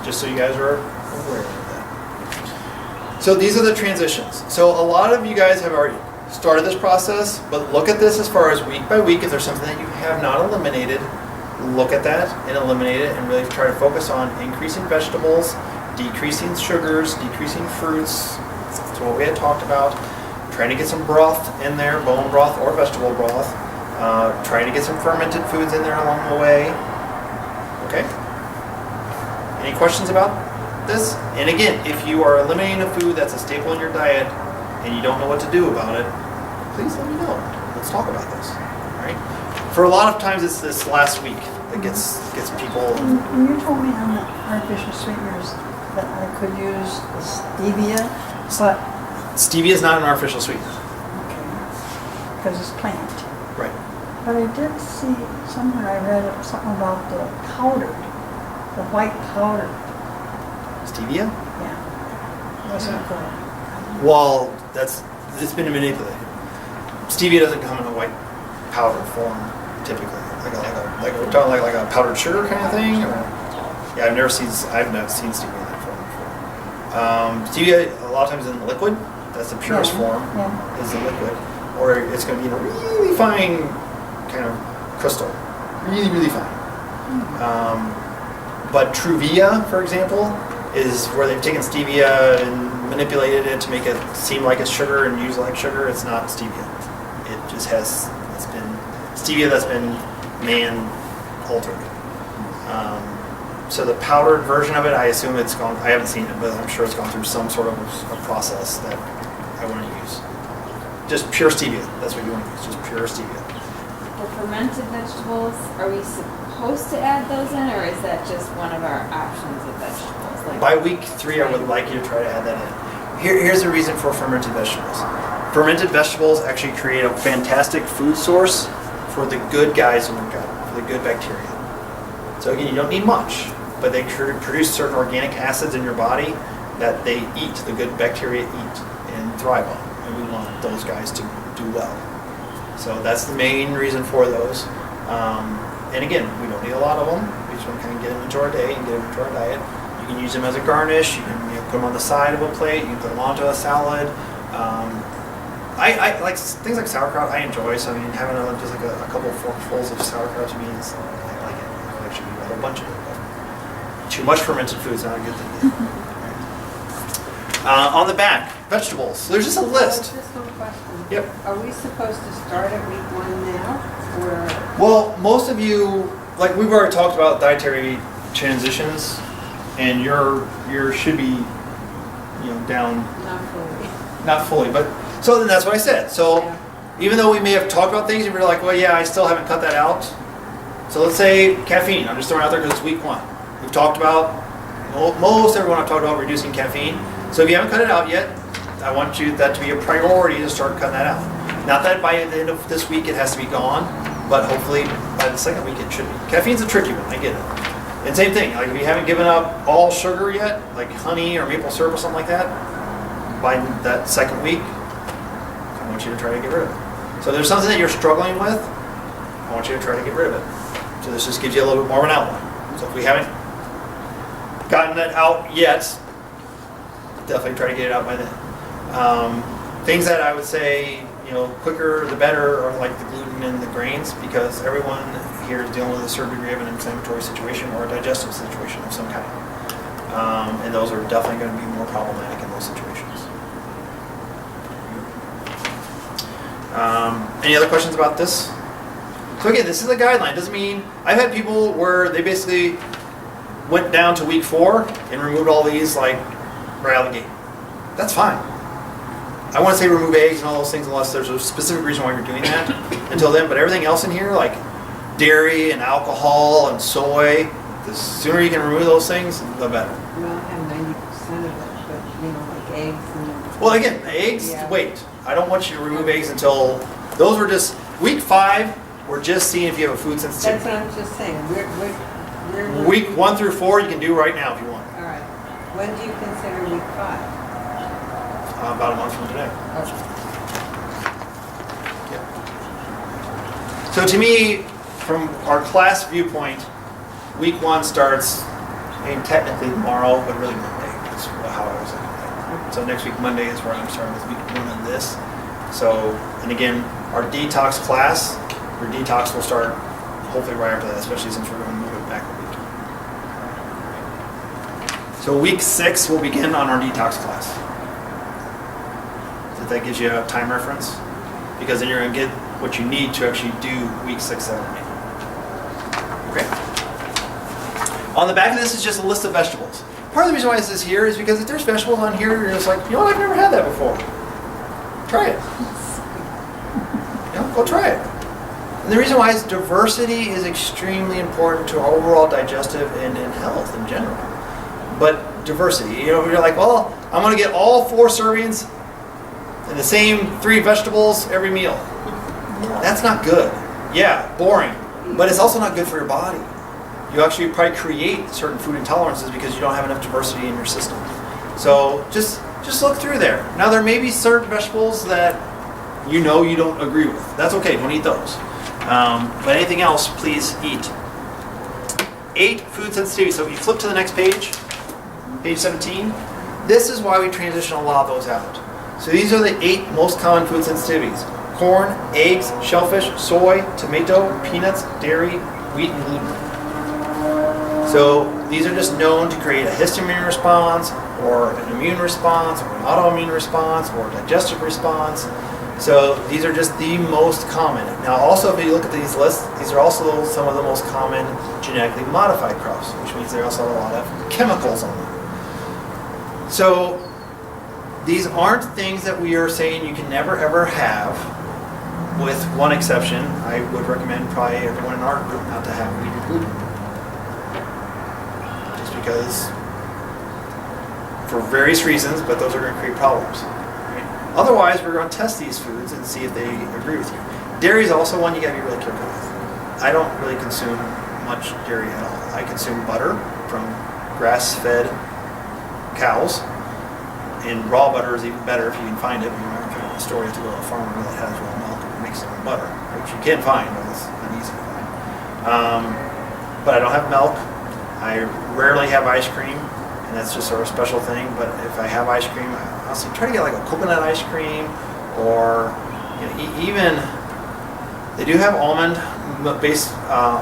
Just so you guys are aware of that. So these are the transitions. So a lot of you guys have already started this process, but look at this as far as week by week. If there's something that you have not eliminated, look at that and eliminate it and really try to focus on increasing vegetables, decreasing sugars, decreasing fruits. That's what we had talked about. Trying to get some broth in there, bone broth or vegetable broth. Trying to get some fermented foods in there along the way. Okay? Any questions about this? And again, if you are eliminating a food that's a staple in your diet and you don't know what to do about it, please let me know. Let's talk about this. All right? For a lot of times, it's this last week that gets people. And you told me on the artificial sweeteners that I could use the stevia, but, Stevia is not an artificial sweetener. okay, because it's plant. Right. But I did see, somewhere I read something about the powdered, the white powder. Stevia? Yeah. Wasn't good. Well, it's been manipulated. Stevia doesn't come in a white powder form typically. Like we're talking like a powdered sugar kind of thing. Or, yeah, I've not seen stevia in that form before. Stevia a lot of times is in liquid. That's the purest form. Yeah. Is the liquid, or it's going to be in a really fine kind of crystal, really really fine. But Truvia, for example, is where they've taken stevia and manipulated it to make it seem like it's sugar and use like sugar. It's not stevia. It just has, it's been stevia that's been man altered. So the powdered version of it, I assume it's gone, I haven't seen it, but I'm sure it's gone through some sort of a process that I want to use. Just pure stevia, that's what you want to use, just pure stevia. For fermented vegetables, are we supposed to add those in, or is that just one of our options of vegetables? Like, By week 3, I would like you to try to add that in. Here's the reason for fermented vegetables. Fermented vegetables actually create a fantastic food source for the good guys in your gut, for the good bacteria. So again, you don't need much, but they produce certain organic acids in your body that they eat, the good bacteria eat and thrive on. And we want those guys to do well. So that's the main reason for those. And again, we don't need a lot of them. We just want to kind of get them into our day and get them into our diet. You can use them as a garnish. You can put them on the side of a plate. You can put them onto a salad. I like things like sauerkraut. I enjoy. So I mean, having just like a couple forkfuls of sauerkraut to me is, I like it. I actually eat a whole bunch of it. But too much fermented food is not a good thing. On the back, vegetables. So there's just a list. Just one question. Yep. Are we supposed to start at week 1 now, or? Well, most of you, like we've already talked about dietary transitions, and your should be, down. Not fully. Not fully, but so then that's what I said. So Yeah. even though we may have talked about things and we're like, well, yeah, I still haven't cut that out. So let's say caffeine. I'm just throwing it out there because it's week 1. We've talked about, most everyone I've talked about reducing caffeine. So if you haven't cut it out yet, I want that to be a priority to start cutting that out. Not that by the end of this week it has to be gone, but hopefully by the second week it should be. Caffeine's a tricky one, I get it. And same thing, like if you haven't given up all sugar yet, like honey or maple syrup or something like that, by that second week, I want you to try to get rid of it. So if there's something that you're struggling with, I want you to try to get rid of it. So this just gives you a little bit more of an outline. So if we haven't gotten that out yet, definitely try to get it out by then. Things that I would say, quicker the better are like the gluten and the grains, because everyone here is dealing with a certain degree of an inflammatory situation or a digestive situation of some kind. And those are definitely going to be more problematic in those situations. Any other questions about this? So again, this is a guideline. Doesn't mean I've had people where they basically went down to week 4 and removed all these like right out of the gate. That's fine. I want to say remove eggs and all those things unless there's a specific reason why you're doing that until then. But everything else in here, like dairy and alcohol and soy, the sooner you can remove those things, the better. Well, I have 90% of it, but like eggs and. Well, again, eggs, Yeah. wait. I don't want you to remove eggs until, those were just, week 5, we're just seeing if you have a food That's sensitivity. what I'm just saying. We're Week 1 through 4, you can do right now if you want. All right. When do you consider week 5? About a month from today. Okay. Yeah. So to me, from our class viewpoint, week 1 starts, I mean, technically tomorrow, but really Monday. That's how I was looking at it. So next week, Monday, is where I'm starting with week 1 on this. So, and again, our detox class, your detox will start hopefully right after that, especially since we're going to move it back a week. So week 6 will begin on our detox class. So that gives you a time reference, because then you're going to get what you need to actually do week 6, 7, 8. Okay. On the back of this is just a list of vegetables. Part of the reason why this is here is because if there's vegetables on here, you're just like, you know what, I've never had that before. Try it. Go try it. And the reason why is diversity is extremely important to our overall digestive and health in general. But diversity, you're like, well, I'm going to get all 4 servings and the same 3 vegetables every meal. That's not good. Yeah, boring. But it's also not good for your body. You actually probably create certain food intolerances because you don't have enough diversity in your system. So just look through there. Now there may be certain vegetables that you don't agree with. That's okay, don't eat those. But anything else, please eat. 8 food sensitivities. So if you flip to the next page, page 17, this is why we transition a lot of those out. So these are the 8 most common food sensitivities. Corn, eggs, shellfish, soy, tomato, peanuts, dairy, wheat, and gluten. So these are just known to create a histamine response, or an immune response, or an autoimmune response, or a digestive response. So these are just the most common. Now also if you look at these lists, these are also some of the most common genetically modified crops, which means they also have a lot of chemicals on them. So these aren't things that we are saying you can never ever have, with one exception. I would recommend probably everyone in our group not to have wheat or gluten. Just because, for various reasons, but those are going to create problems. Right? Otherwise, we're going to test these foods and see if they agree with you. Dairy is also one you got to be really careful with. I don't really consume much dairy at all. I consume butter from grass-fed cows, and raw butter is even better if you can find it. If you're not going to a store, you have to go to a farmer that has raw milk and makes their own butter, which you can find, but it's not easy to find. But I don't have milk. I rarely have ice cream, and that's just sort of a special thing. But if I have ice cream, I honestly try to get like a coconut ice cream, or even they do have almond-based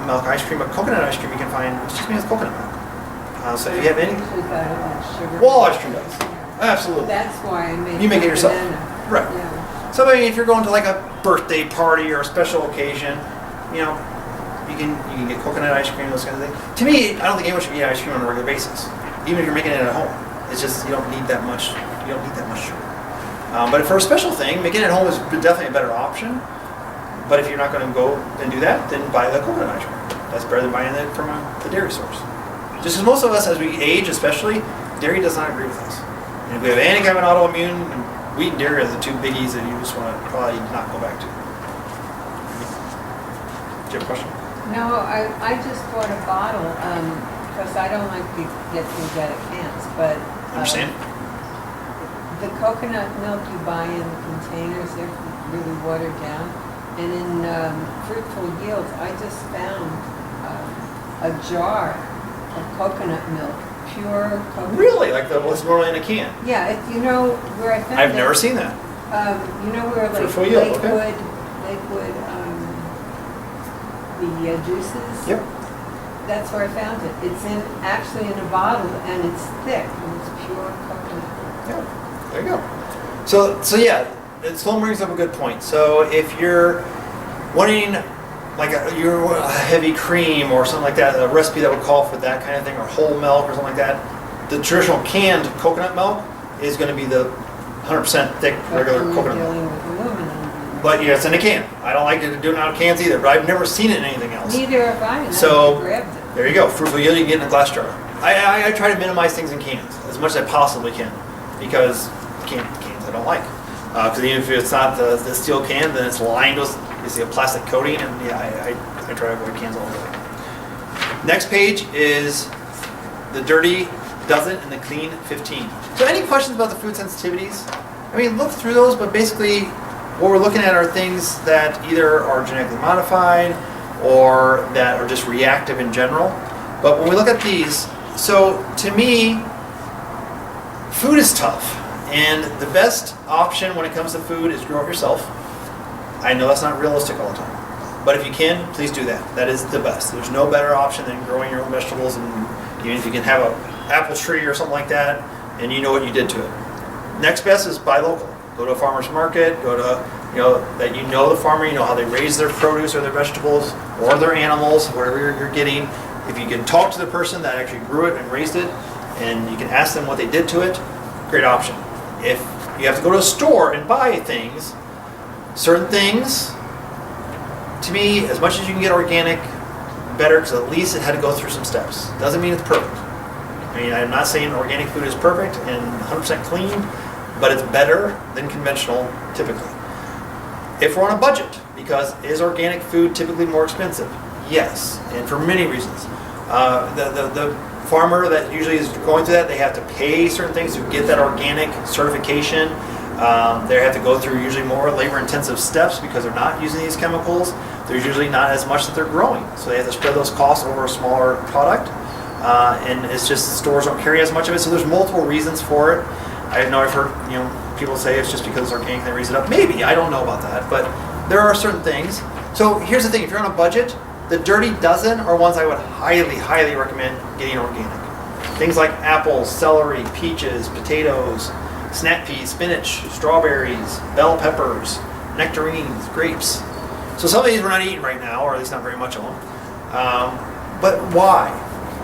milk ice cream, but coconut ice cream you can find, it's just made with coconut milk. So if you have any, wall ice cream does. Absolutely. That's why I made You make it yourself. banana. Right. Yeah. So I mean, if you're going to like a birthday party or a special occasion, you can get coconut ice cream, those kinds of things. To me, I don't think anyone should eat ice cream on a regular basis, even if you're making it at home. It's just you don't need that much. You don't need that much sugar. But for a special thing, making it at home is definitely a better option. But if you're not going to go and do that, then buy the coconut ice cream. That's better than buying it from the dairy source. Just as most of us, as we age, especially, dairy does not agree with us. And if we have any kind of an autoimmune, wheat and dairy are the 2 biggies that you just want to probably not go back to. Do you have a question? No, I just bought a bottle, because I don't like to get things out of cans, but. Understand? The coconut milk you buy in containers, they're really watered down. And in Fruitful Yields, I just found a jar of coconut milk, pure coconut. Really? Like what's normally in a can? Yeah, you know where I found it? I've never seen that. You know where like Fruitful Yield, okay. Lakewood, the juices? Yep. That's where I found it. It's actually in a bottle, and it's thick, and it's pure coconut. Yeah. There you go. So yeah, Sloan brings up a good point. So if you're wanting like a heavy cream or something like that, a recipe that would call for that kind of thing, or whole milk or something like that, the traditional canned coconut milk is going to be the 100% thick regular But coconut you're milk. dealing with aluminum. But yeah, it's in a can. I don't like it doing it out of cans either, but I've never seen it in anything else. Neither have I, and So- I grabbed it. There you go. Fruitful Yield, you get in a glass jar. I try to minimize things in cans as much as I possibly can, because cans I don't like. Because even if it's not the steel can, then it's lined with a plastic coating, and yeah, I try to avoid cans all the way. Next page is the dirty dozen and the clean 15. So any questions about the food sensitivities? I mean, look through those, but basically what we're looking at are things that either are genetically modified or that are just reactive in general. But when we look at these, so to me, food is tough. And the best option when it comes to food is grow it yourself. I know that's not realistic all the time. But if you can, please do that. That is the best. There's no better option than growing your own vegetables, and even if you can have an apple tree or something like that, and you know what you did to it. Next best is buy local. Go to a farmer's market, go to, that you know the farmer, you know how they raise their produce or their vegetables or their animals, whatever you're getting. If you can talk to the person that actually grew it and raised it, and you can ask them what they did to it, great option. If you have to go to a store and buy things, certain things, to me, as much as you can get organic, better, because at least it had to go through some steps. Doesn't mean it's perfect. I mean, I'm not saying organic food is perfect and 100% clean, but it's better than conventional typically. If we're on a budget, because is organic food typically more expensive? Yes, and for many reasons. The farmer that usually is going through that, they have to pay certain things to get that organic certification. They have to go through usually more labor-intensive steps because they're not using these chemicals. There's usually not as much that they're growing, so they have to spread those costs over a smaller product. And it's just stores don't carry as much of it, so there's multiple reasons for it. I know I've heard people say it's just because it's organic they raise it up. Maybe, I don't know about that, but there are certain things. So here's the thing: if you're on a budget, the dirty dozen are ones I would highly, highly recommend getting organic. Things like apples, celery, peaches, potatoes, snap peas, spinach, strawberries, bell peppers, nectarines, grapes. So some of these we're not eating right now, or at least not very much of them. But why?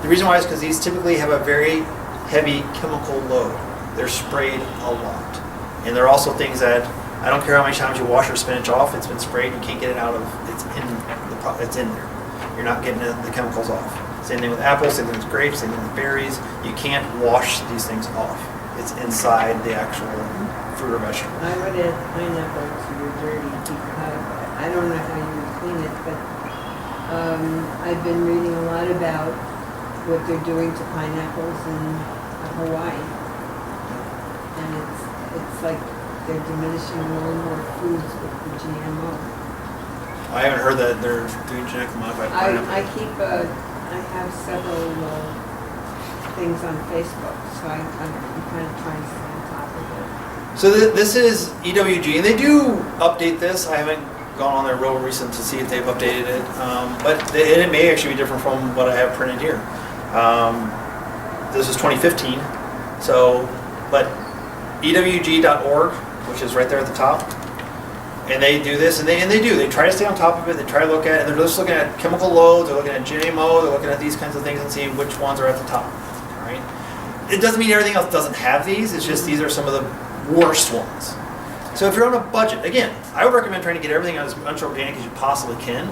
The reason why is because these typically have a very heavy chemical load. They're sprayed a lot. And they're also things that, I don't care how many times you wash your spinach off, it's been sprayed, you can't get it out of, it's in there. You're not getting the chemicals off. Same thing with apples, same thing with grapes, same thing with berries. You can't wash these things off. It's inside the actual fruit or vegetable. I would add pineapple to your dirty because I don't know how you would clean it, but I've been reading a lot about what they're doing to pineapples in Hawaii. And it's like they're diminishing more and more foods with the GMO. I haven't heard that they're doing genetically modified pineapple. I have several things on Facebook, so I'm kind of trying to stay on top of it. So this is EWG, and they do update this. I haven't gone on there real recent to see if they've updated it, but it may actually be different from what I have printed here. This is 2015, so, but EWG.org, which is right there at the top, and they do this, and they try to stay on top of it. They try to look at, and they're just looking at chemical loads, they're looking at GMO, they're looking at these kinds of things and seeing which ones are at the top. All right. It doesn't mean everything else doesn't have these. It's just these are some of the worst ones. So if you're on a budget, again, I would recommend trying to get everything as much organic as you possibly can.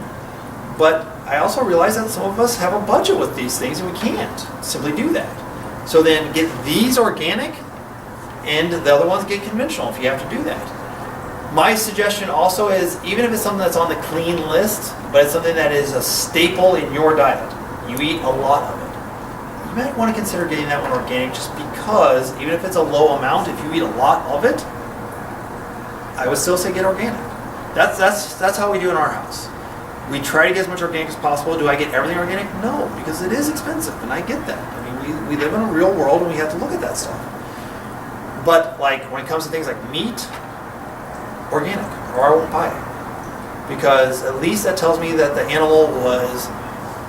But I also realize that some of us have a budget with these things, and we can't simply do that. So then get these organic, and the other ones get conventional if you have to do that. My suggestion also is, even if it's something that's on the clean list, but it's something that is a staple in your diet, you eat a lot of it, you might want to consider getting that one organic, just because even if it's a low amount, if you eat a lot of it, I would still say get organic. That's how we do in our house. We try to get as much organic as possible. Do I get everything organic? No, because it is expensive, and I get that. I mean, we live in a real world, and we have to look at that stuff. But like when it comes to things like meat, organic, or I won't buy it. Because at least that tells me that the animal was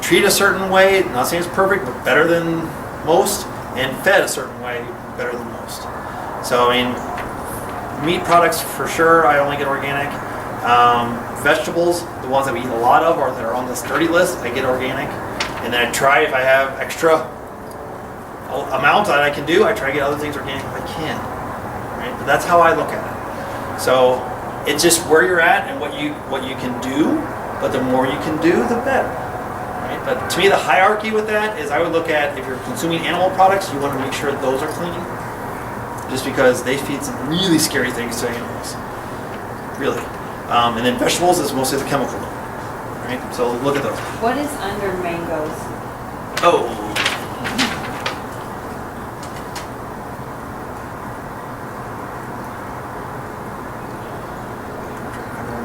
treated a certain way, not saying it's perfect, but better than most, and fed a certain way, better than most. So I mean, Meat products for sure, I only get organic. Vegetables, the ones that we eat a lot of or that are on this dirty list, I get organic. And then I try, if I have extra amount that I can do, I try to get other things organic if I can. Right? But that's how I look at it. So it's just where you're at and what you can do. But the more you can do, the better. Right? But to me, the hierarchy with that is I would look at if you're consuming animal products, you want to make sure those are clean. Just because they feed some really scary things to animals. Really. And then vegetables is mostly the chemical load. Right? So look at those. What is under mangoes? Oh.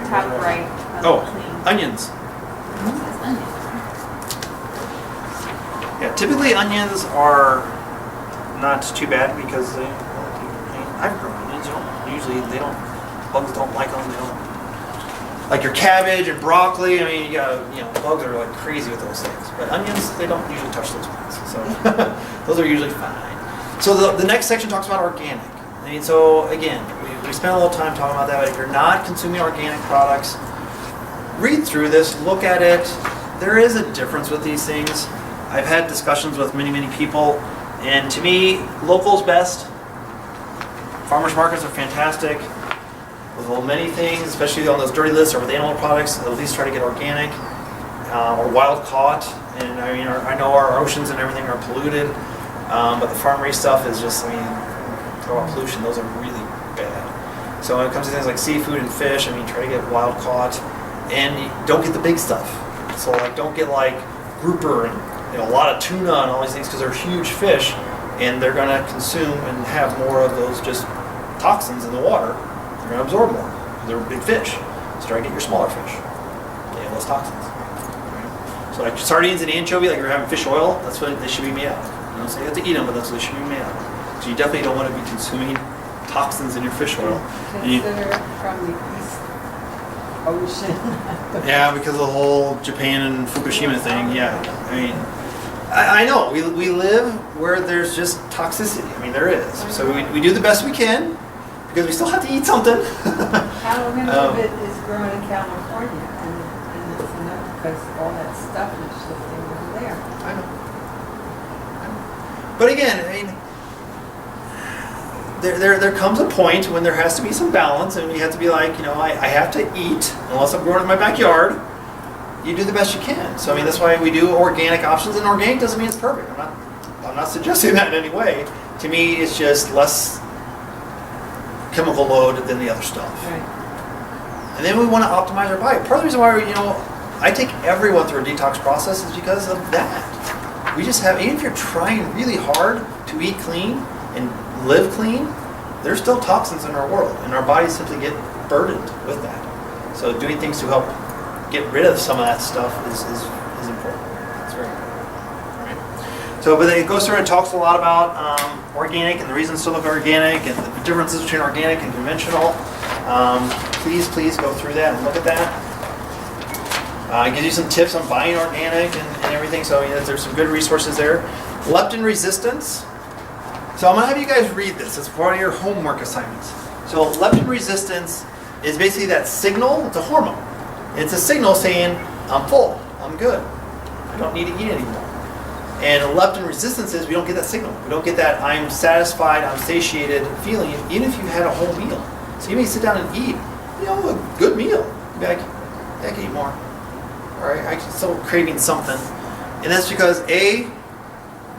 Top right. Oh, Clean. onions. What is onion? Yeah, typically onions are not too bad because I've grown onions. Bugs don't like them. They don't like your cabbage and broccoli. I mean, bugs are like crazy with those things. But onions, they don't usually touch those ones. So those are usually fine. So the next section talks about organic. I mean, so again, we spent a little time talking about that. But if you're not consuming organic products, read through this, look at it. There is a difference with these things. I've had discussions with many people, and to me, local's best. Farmers markets are fantastic. With many things, especially on those dirty lists or with animal products, at least try to get organic or wild caught. And I mean, I know our oceans and everything are polluted, but the farm raised stuff is just, talk about pollution, those are really bad. So when it comes to things like seafood and fish, try to get wild caught, and don't get the big stuff. So like, don't get like grouper and a lot of tuna and all these things because they're huge fish, and they're going to consume and have more of those just toxins in the water. They're going to absorb more. They're big fish. So try to get your smaller fish. They have less toxins. So like sardines and anchovy, like you're having fish oil, that's what they should be made out of. You don't say you have to eat them, but that's what they should be made out of. So you definitely don't want to be consuming toxins in your fish oil. Consider from the East Ocean. Yeah, because of the whole Japan and Fukushima thing. Yeah, I know we live where there's just toxicity. There is. So we do the best we can because we still have to eat something. How many of it is grown in California, and it's enough because all that stuff is shifting over there. I know. But again, there comes a point when there has to be some balance, and you have to be like, I have to eat unless I'm growing in my backyard. You do the best you can. So that's why we do organic options, and organic doesn't mean it's perfect. I'm not suggesting that in any way. To me, it's just less chemical load than the other stuff. Right. And then we want to optimize our diet. Part of the reason why I take everyone through a detox process is because of that. We just have, even if you're trying really hard to eat clean and live clean, there's still toxins in our world, and our bodies simply get burdened with that. So doing things to help get rid of some of that stuff is important. It's very important. Right? So, but then it goes through and talks a lot about organic and the reasons to look organic and the differences between organic and conventional. Please go through that and look at that. It gives you some tips on buying organic and everything. So there's some good resources there. Leptin resistance. So I'm going to have you guys read this. It's part of your homework assignments. So leptin resistance is basically that signal. It's a hormone. It's a signal saying, I'm full, I'm good, I don't need to eat anymore. And leptin resistance is we don't get that signal. We don't get that I'm satisfied, I'm satiated feeling, even if you had a whole meal. So you may sit down and eat, a good meal. You'd be like, I can eat more. All right, I'm still craving something. And that's because A,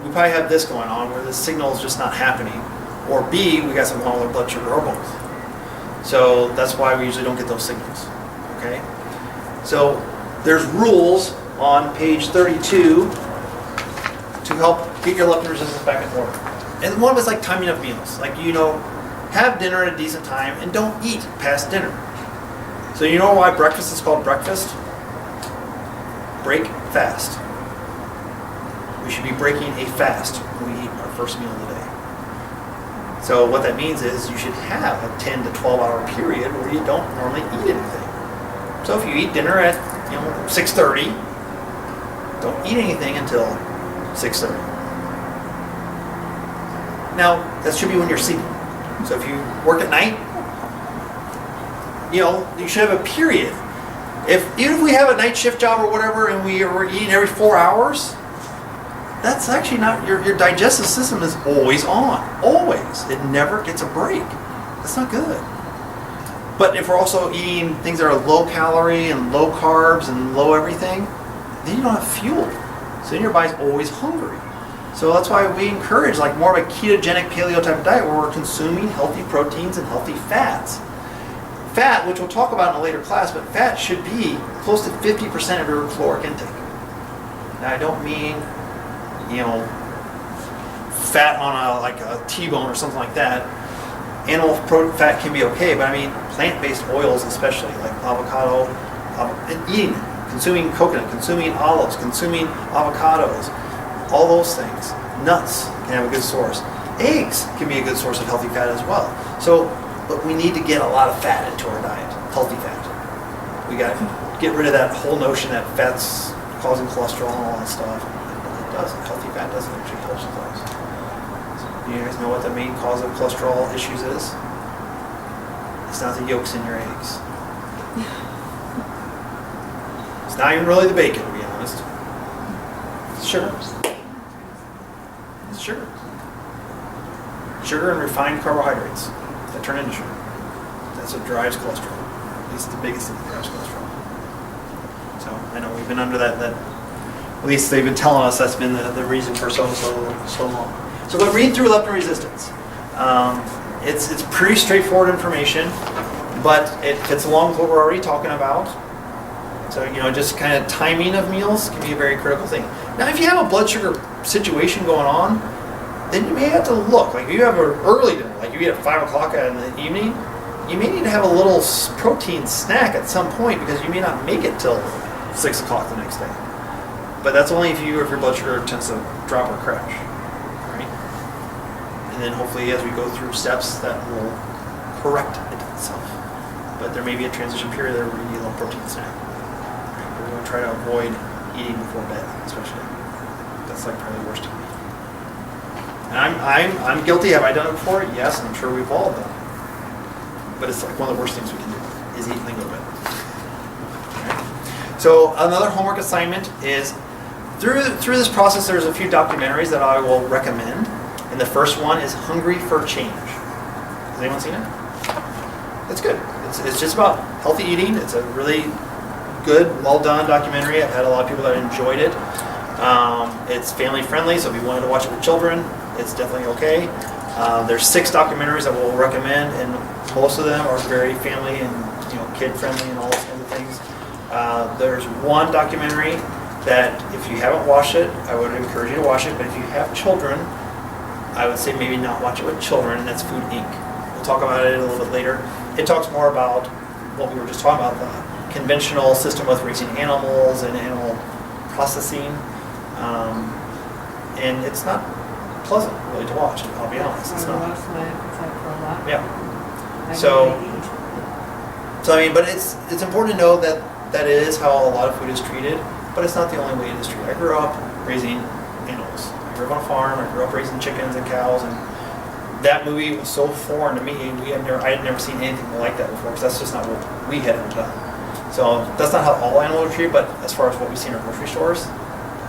we probably have this going on where the signal is just not happening. Or B, we got something wrong with our blood sugar or both. So that's why we usually don't get those signals. Okay? So there's rules on page 32 to help get your leptin resistance back in order. And one of it's like timing of meals. Like, have dinner at a decent time and don't eat past dinner. So you know why breakfast is called breakfast? Break fast. We should be breaking a fast when we eat our first meal of the day. So what that means is you should have a 10 to 12 hour period where you don't normally eat anything. So if you eat dinner at 6:30, don't eat anything until 6:30. Now that should be when you're sleeping. So if you work at night, you should have a period. Even if we have a night shift job or whatever, and we are eating every 4 hours, that's actually not your digestive system is always on, always. It never gets a break. That's not good. But if we're also eating things that are low calorie and low carbs and low everything, then you don't have fuel. So then your body's always hungry. So that's why we encourage like more of a ketogenic paleo type of diet where we're consuming healthy proteins and healthy fats. Fat, which we'll talk about in a later class, but fat should be close to 50% of your caloric intake. Now I don't mean, fat on a T-bone or something like that. Animal fat can be okay, but I mean plant-based oils especially, like avocado, consuming coconut, consuming olives, consuming avocados, all those things. Nuts can have a good source. Eggs can be a good source of healthy fat as well. But we need to get a lot of fat into our diet, healthy fat. We got to get rid of that whole notion that fat's causing cholesterol and all that stuff. It doesn't. Healthy fat doesn't actually help with those. Do you guys know what the main cause of cholesterol issues is? It's not the yolks in your eggs. It's not even really the bacon, to be honest. It's sugar. It's sugar. Sugar and refined carbohydrates that turn into sugar. That's what drives cholesterol. At least the biggest thing that drives cholesterol. So I know we've been under that at least they've been telling us that's been the reason for so long. So go read through leptin resistance. It's pretty straightforward information, but it fits along with what we're already talking about. So, just kind of timing of meals can be a very critical thing. Now, if you have a blood sugar situation going on, then you may have to look. Like if you have an early dinner, like you eat at 5 o'clock in the evening, you may need to have a little protein snack at some point because you may not make it till 6 o'clock the next day. But that's only if your blood sugar tends to drop or crash, right? And then hopefully as we go through steps, that will correct itself. But there may be a transition period there where you need a little protein snack. We're going to try to avoid eating before bed, especially. That's like probably the worst time. And I'm guilty. Have I done it before? Yes, and I'm sure we've all done it. But it's like one of the worst things we can do is eat and then go to bed. Okay. So another homework assignment is through this process. There's a few documentaries that I will recommend, and the first one is Hungry for Change. Has anyone seen it? It's good. It's just about healthy eating. It's a really good, well done documentary. I've had a lot of people that enjoyed it. It's family friendly, so if you wanted to watch it with children, it's definitely okay. There's 6 documentaries that we'll recommend, and most of them are very family and kid friendly and all those kinds of things. There's one documentary that if you haven't watched it, I would encourage you to watch it. But if you have children, I would say maybe not watch it with children, and that's Food Inc. We'll talk about it a little bit later. It talks more about what we were just talking about, the conventional system with raising animals and animal processing. And it's not pleasant really to watch, I'll be honest. It's I not. lost my appetite for a lot. Yeah. I So- don't eat. So I mean, but it's important to know that is how a lot of food is treated, but it's not the only way it is treated. I grew up raising animals. I grew up on a farm. I grew up raising chickens and cows, and that movie was so foreign to me. I had never seen anything like that before, because that's just not what we had ever done. So that's not how all animals are treated, but as far as what we see in our grocery stores,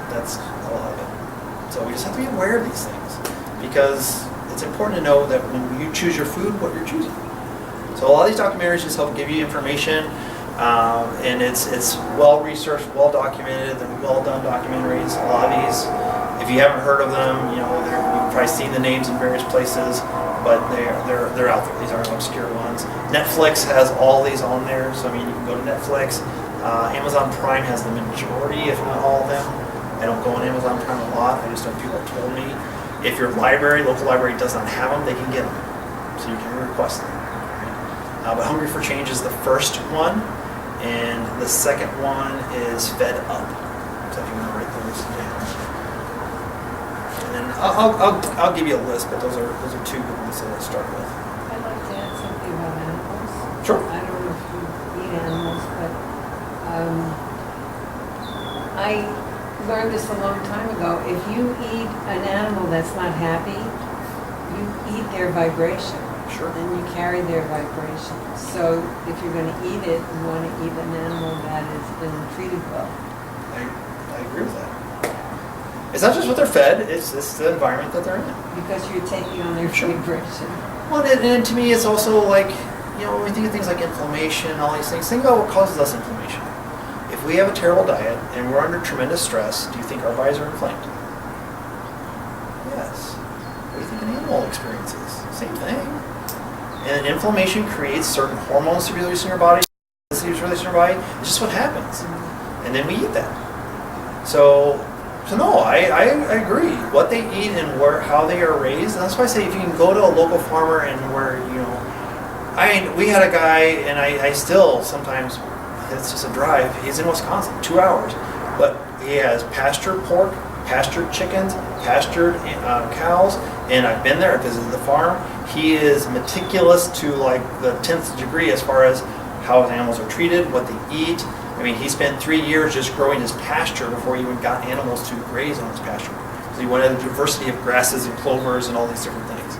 that's a lot of it. So we just have to be aware of these things, because it's important to know that when you choose your food, what you're choosing. So a lot of these documentaries just help give you information, and it's well researched, well documented. They're well done documentaries. A lot of these, if you haven't heard of them, you've probably seen the names in various places, but they're out there. These aren't obscure ones. Netflix has all these on there, so I mean you can go to Netflix. Amazon Prime has the majority, if not all of them. I don't go on Amazon Prime a lot. I just know people have told me. If your local library does not have them, they can get them, so you can request them. But Hungry for Change is the first one, and the second one is Fed Up. So if you want to write those down. And then I'll give you a list, but those are 2 good ones to start with. I'd like to add something about animals. Sure. I don't know if you eat animals, but I learned this a long time ago. If you eat an animal that's not happy, you eat their vibration. Sure. and you carry their vibrations. So if you're gonna eat it, you wanna eat an animal that has been treated well. I agree with that. It's not just what they're fed, it's the environment that they're in. Because you're taking on their Sure. vibration. Well, and to me, it's also like, when we think of things like inflammation, all these things, think about what causes us inflammation. If we have a terrible diet and we're under tremendous stress, do you think our bodies are inflamed? Yes. What do you think an animal experiences? Same thing. And inflammation creates certain hormones to be released in your body. It's released in your body. It's just what happens. And then we eat that. So no, I agree. What they eat and how they are raised. And that's why I say if you can go to a local farmer and we had a guy, and I still sometimes, it's just a drive. He's in Wisconsin, 2 hours, but he has pastured pork, pastured chickens, pastured cows, and I've been there. I visited the farm. He is meticulous to like the 10th degree as far as how his animals are treated, what they eat. I mean, he spent 3 years just growing his pasture before he even got animals to graze on his pasture. So he wanted a diversity of grasses and clovers and all these different things.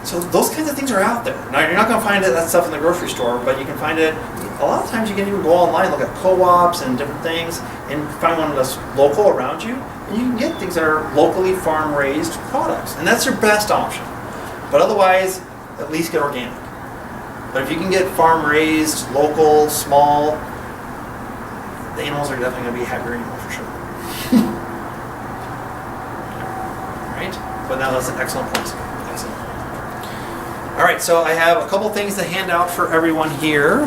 So those kinds of things are out there. Now, you're not going to find that stuff in the grocery store, but you can find it. A lot of times you can even go online, look at co-ops and different things, and find one that's local around you, and you can get things that are locally farm-raised products. And that's your best option. But otherwise, at least get organic. But if you can get farm-raised, local, small, the animals are definitely going to be happier animal for sure. Right? But now that's an excellent point. Excellent. All right, so I have a couple things to hand out for everyone here.